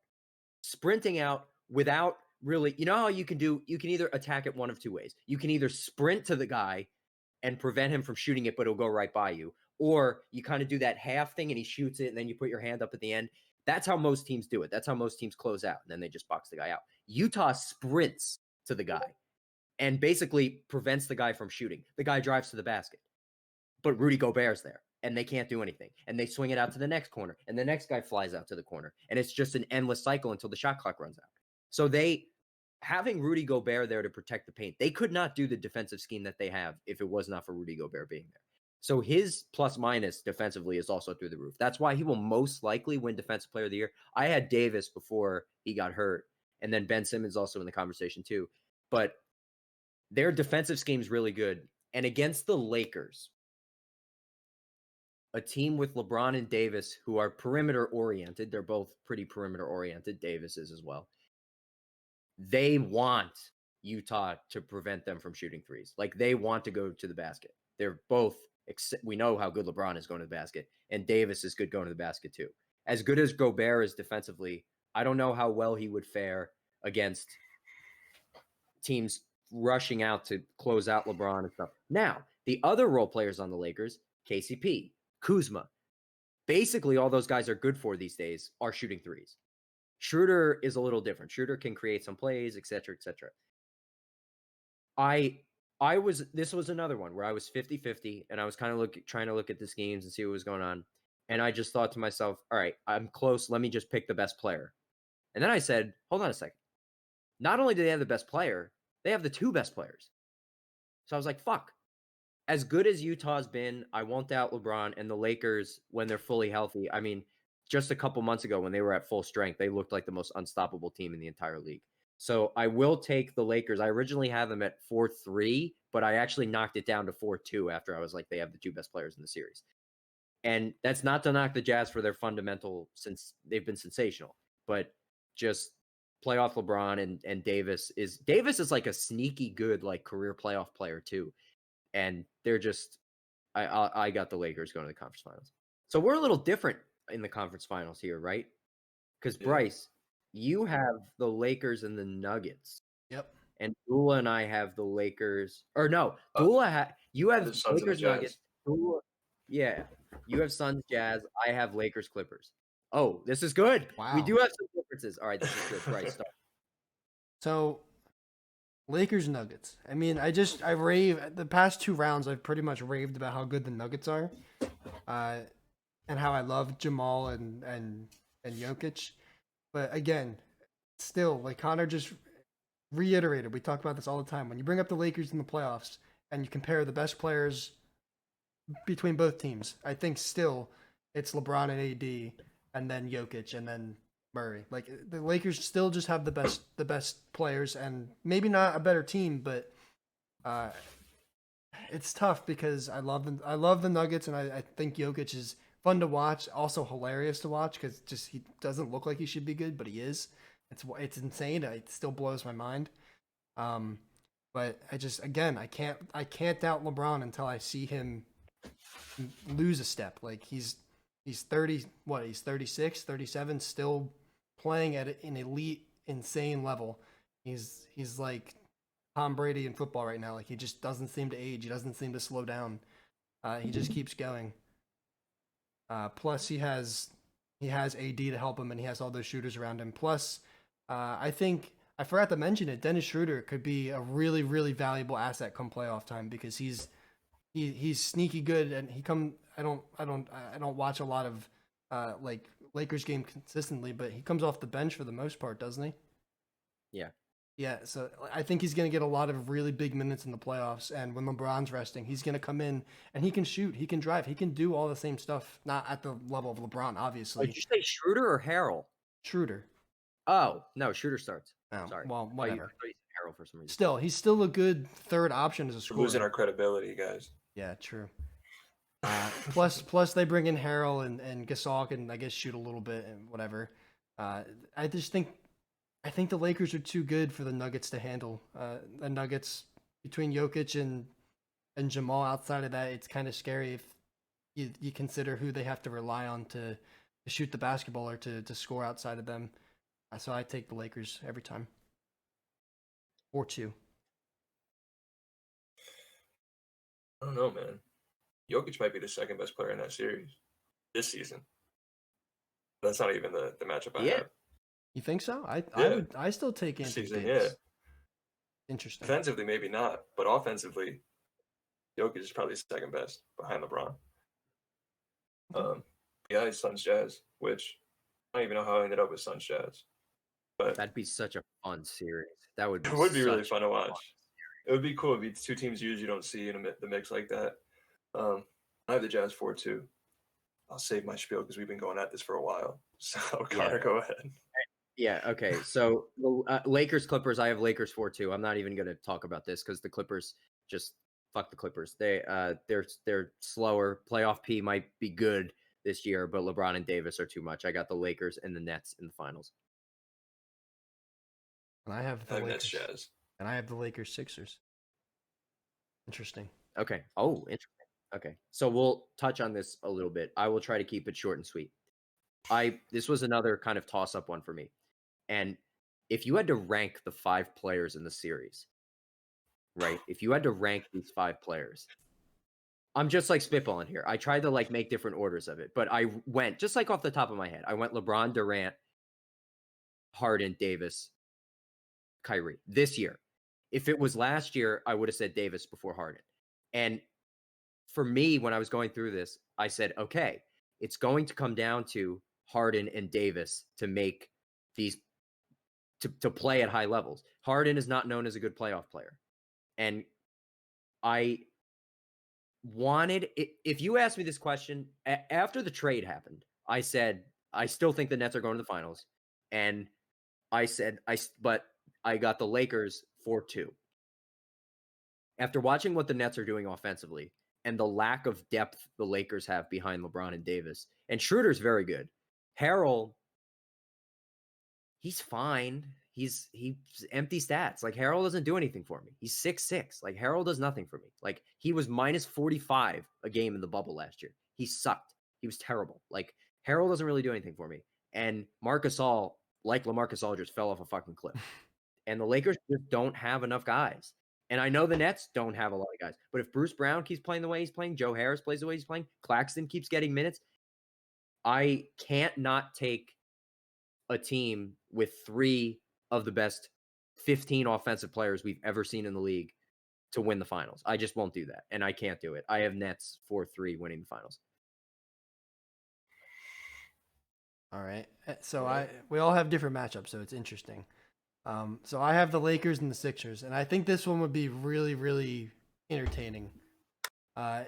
Sprinting out without really, you know how you can either attack it one of 2 ways. You can either sprint to the guy and prevent him from shooting it, but it'll go right by you. Or you kind of do that half thing and he shoots it and then you put your hand up at the end. That's how most teams do it. That's how most teams close out. And then they just box the guy out. Utah sprints to the guy and basically prevents the guy from shooting. The guy drives to the basket. But Rudy Gobert's there and they can't do anything. And they swing it out to the next corner and the next guy flies out to the corner. And it's just an endless cycle until the shot clock runs out. So having Rudy Gobert there to protect the paint, they could not do the defensive scheme that they have if it was not for Rudy Gobert being there. So his plus minus defensively is also through the roof. That's why he will most likely win Defensive Player of the Year. I had Davis before he got hurt, and then Ben Simmons also in the conversation too. But their defensive scheme is really good. And against the Lakers, a team with LeBron and Davis who are perimeter oriented, they're both pretty perimeter oriented. Davis is as well. They want Utah to prevent them from shooting threes. Like, they want to go to the basket. They're both, we know how good LeBron is going to the basket, and Davis is good going to the basket too. As good as Gobert is defensively, I don't know how well he would fare against teams rushing out to close out LeBron and stuff. Now, the other role players on the Lakers, KCP, Kuzma, basically all those guys are good for these days are shooting threes. Schroeder is a little different. Schroeder can create some plays, etc., etc. This was another one where I was 50-50 and I was kind of trying to look at this games and see what was going on. And I just thought to myself, all right, I'm close. Let me just pick the best player. And then I said, hold on a second. Not only do they have the best player, they have the two best players. So I was like, fuck. As good as Utah's been, I won't doubt LeBron and the Lakers when they're fully healthy. I mean, just a couple months ago when they were at full strength, they looked like the most unstoppable team in the entire league. So I will take the Lakers. I originally had them at 4-3, but I actually knocked it down to 4-2 after I was like, they have the two best players in the series. And that's not to knock the Jazz for their fundamental, since they've been sensational, but just playoff LeBron and Davis is like a sneaky good like career playoff player too. And they're just, I got the Lakers going to the conference finals. So we're a little different in the conference finals here, right? Because Bryce, you have the Lakers and the Nuggets. Yep. And Dula and I have the Lakers. Or no, Dula you have the Suns Lakers and the Nuggets. Dula, yeah, you have Suns Jazz. I have Lakers Clippers. Oh, this is good. Wow. We do have some differences. All right, this is good. Bryce, start. So, Lakers Nuggets. I mean, I rave the past two rounds. I've pretty much raved about how good the Nuggets are, and how I love Jamal and Jokic. But again, still, like Connor just reiterated, we talk about this all the time. When you bring up the Lakers in the playoffs and you compare the best players between both teams, I think still it's LeBron and AD, and then Jokic, and then Murray. Like the Lakers still just have the best players, and maybe not a better team, but it's tough because I love the Nuggets, and I think Jokic is fun to watch, also hilarious to watch because just he doesn't look like he should be good, but he is. It's insane. It still blows my mind. But I can't doubt LeBron until I see him lose a step. Like he's 30, he's 36, 37, still playing at an elite, insane level. He's like Tom Brady in football right now. Like he just doesn't seem to age. He doesn't seem to slow down. He just keeps going. Plus he has AD to help him, and he has all those shooters around him. Plus, I think I forgot to mention it. Dennis Schroeder could be a really, really valuable asset come playoff time because he's sneaky good, and I don't watch a lot of like Lakers game consistently, but he comes off the bench for the most part, doesn't he? Yeah. Yeah, so I think he's going to get a lot of really big minutes in the playoffs, and when LeBron's resting, he's going to come in, and he can shoot, he can drive, he can do all the same stuff, not at the level of LeBron, obviously. Did you say Schroeder or Harrell? Schroeder. Oh, no, Schroeder starts. Oh, sorry. well, whatever. I thought you said Harrell for some reason. Still, he's still a good third option as a We're scorer. losing our credibility, guys. Yeah, true. Plus they bring in Harrell and Gasol can, I guess, shoot a little bit and whatever. I think the Lakers are too good for the Nuggets to handle. The Nuggets, between Jokic and Jamal, outside of that, it's kind of scary if you consider who they have to rely on to shoot the basketball or to score outside of them. So I take the Lakers every time. 4-2. I don't know, man. Jokic might be the second best player in that series this season. That's not even the matchup I have. You think so? Yeah. I still take Anthony season, Davis. yeah. Interesting. Defensively, maybe not, but offensively, Jokic is probably second best behind LeBron. Yeah, it's Suns Jazz, which I don't even know how I ended up with Suns Jazz. But that'd be such a fun series. That would be it would be really fun to watch. It would be cool if it's two teams you don't see in the mix like that. I have the Jazz 4-2. I'll save my spiel because we've been going at this for a while. So Connor, go ahead. Yeah. Okay. So Lakers Clippers. I have Lakers 4-2. I'm not even going to talk about this because the Clippers just fuck the Clippers. They're slower. Playoff P might be good this year, but LeBron and Davis are too much. I got the Lakers and the Nets in the finals. And I have the Lakers. Nets Jazz. And I have the Lakers Sixers. Interesting. Okay. Oh, interesting. Okay. So we'll touch on this a little bit. I will try to keep it short and sweet. This was another kind of toss-up one for me. And if you had to rank the 5 players in the series, right? If you had to rank these 5 players, I'm just like spitballing here. I tried to like make different orders of it, but I went just like off the top of my head. I went LeBron, Durant, Harden, Davis, Kyrie this year. If it was last year, I would have said Davis before Harden. And for me, when I was going through this, I said, okay, it's going to come down to Harden and Davis to make these to play at high levels. Harden is not known as a good playoff player. And I wanted, if you asked me this question after the trade happened, I said, I still think the Nets are going to the finals. And I said, but I got the Lakers 4-2. After watching what the Nets are doing offensively and the lack of depth the Lakers have behind LeBron and Davis, and Schroeder's very good. Harrell, he's fine. He's empty stats. Like Harrell doesn't do anything for me. He's 6'6". Like Harrell does nothing for me. Like he was minus 45 a game in the bubble last year. He sucked. He was terrible. Like Harrell doesn't really do anything for me. And Marc Gasol, like LaMarcus Aldridge, fell off a fucking cliff. And the Lakers just don't have enough guys. And I know the Nets don't have a lot of guys. But if Bruce Brown keeps playing the way he's playing, Joe Harris plays the way he's playing, Claxton keeps getting minutes, I can't not take a team with 3 of the best 15 offensive players we've ever seen in the league to win the finals. I just won't do that. And I can't do it. I have Nets 4-3 winning the finals. All right. So we all have different matchups, so it's interesting. So I have the Lakers and the Sixers, and I think this one would be really, really entertaining. I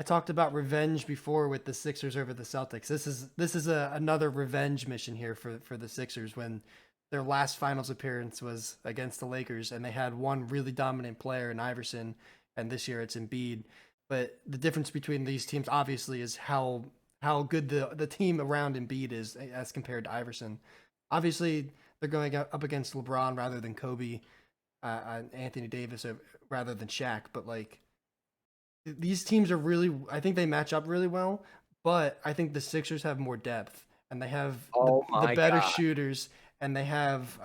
talked about revenge before with the Sixers over the Celtics. This is another revenge mission here for the Sixers when their last finals appearance was against the Lakers, and they had one really dominant player in Iverson, and this year it's Embiid. But the difference between these teams obviously is how good the team around Embiid is as compared to Iverson. Obviously, they're going up against LeBron rather than Kobe, Anthony Davis rather than Shaq. But like these teams are really, I think they match up really well. But I think the Sixers have more depth, and they have the better shooters, and they have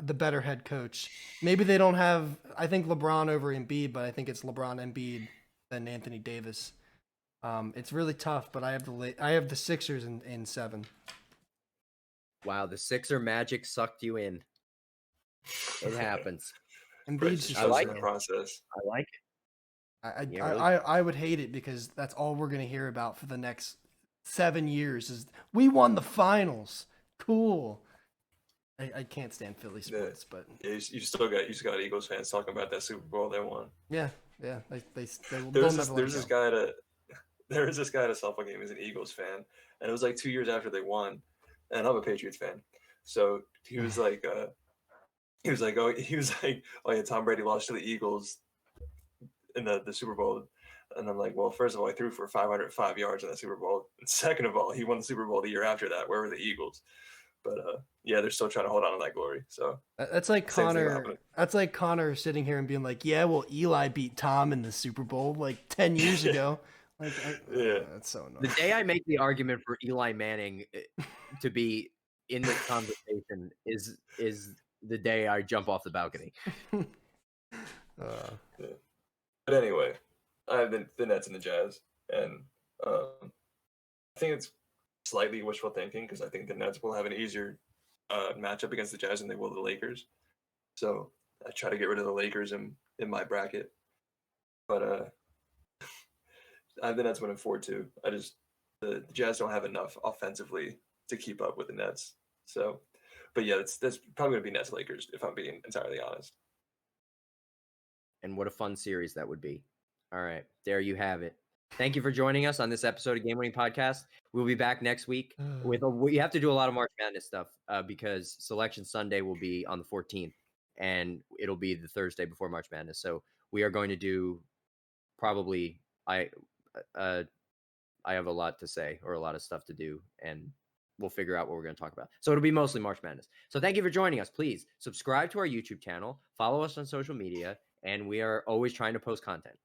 the better head coach. Maybe they don't have, I think LeBron over Embiid, but I think it's LeBron, Embiid, then Anthony Davis. It's really tough, but I have the Sixers in 7. Wow, the Sixer magic sucked you in. It happens. Embiid's just I like the it. process. I like it. I would hate it because that's all we're gonna hear about for the next 7 years is we won the finals. Cool. I can't stand Philly sports, but Yeah, you just got Eagles fans talking about that Super Bowl they won. yeah. There's this guy at a softball game. He's an Eagles fan, and it was like 2 years after they won, and I'm a Patriots fan. So he was like, oh yeah, Tom Brady lost to the Eagles in the Super Bowl. And I'm like, well, first of all, I threw for 505 yards in that Super Bowl. And second of all, he won the Super Bowl the year after that. Where were the Eagles? But yeah, they're still trying to hold on to that glory. So that's like Connor. That's like Connor sitting here and being like, yeah, well, Eli beat Tom in the Super Bowl like 10 years ago. Like, yeah, that's so annoying. The day I make the argument for Eli Manning to be in this conversation is the day I jump off the balcony. Yeah. But anyway, I have the Nets and the Jazz, and I think it's slightly wishful thinking because I think the Nets will have an easier matchup against the Jazz than they will the Lakers. So I try to get rid of the Lakers in my bracket, but I have the Nets winning 4-2. The Jazz don't have enough offensively to keep up with the Nets. So, but yeah, that's probably gonna be Nets Lakers if I'm being entirely honest. And what a fun series that would be. All right, there you have it. Thank you for joining us on this episode of Game Winning Podcast. We'll be back next week we have to do a lot of March Madness stuff because Selection Sunday will be on the 14th, and it'll be the Thursday before March Madness. So we are going to do probably I have a lot to say or a lot of stuff to do, and we'll figure out what we're going to talk about. So it'll be mostly March Madness. So thank you for joining us. Please subscribe to our YouTube channel, follow us on social media, and we are always trying to post content.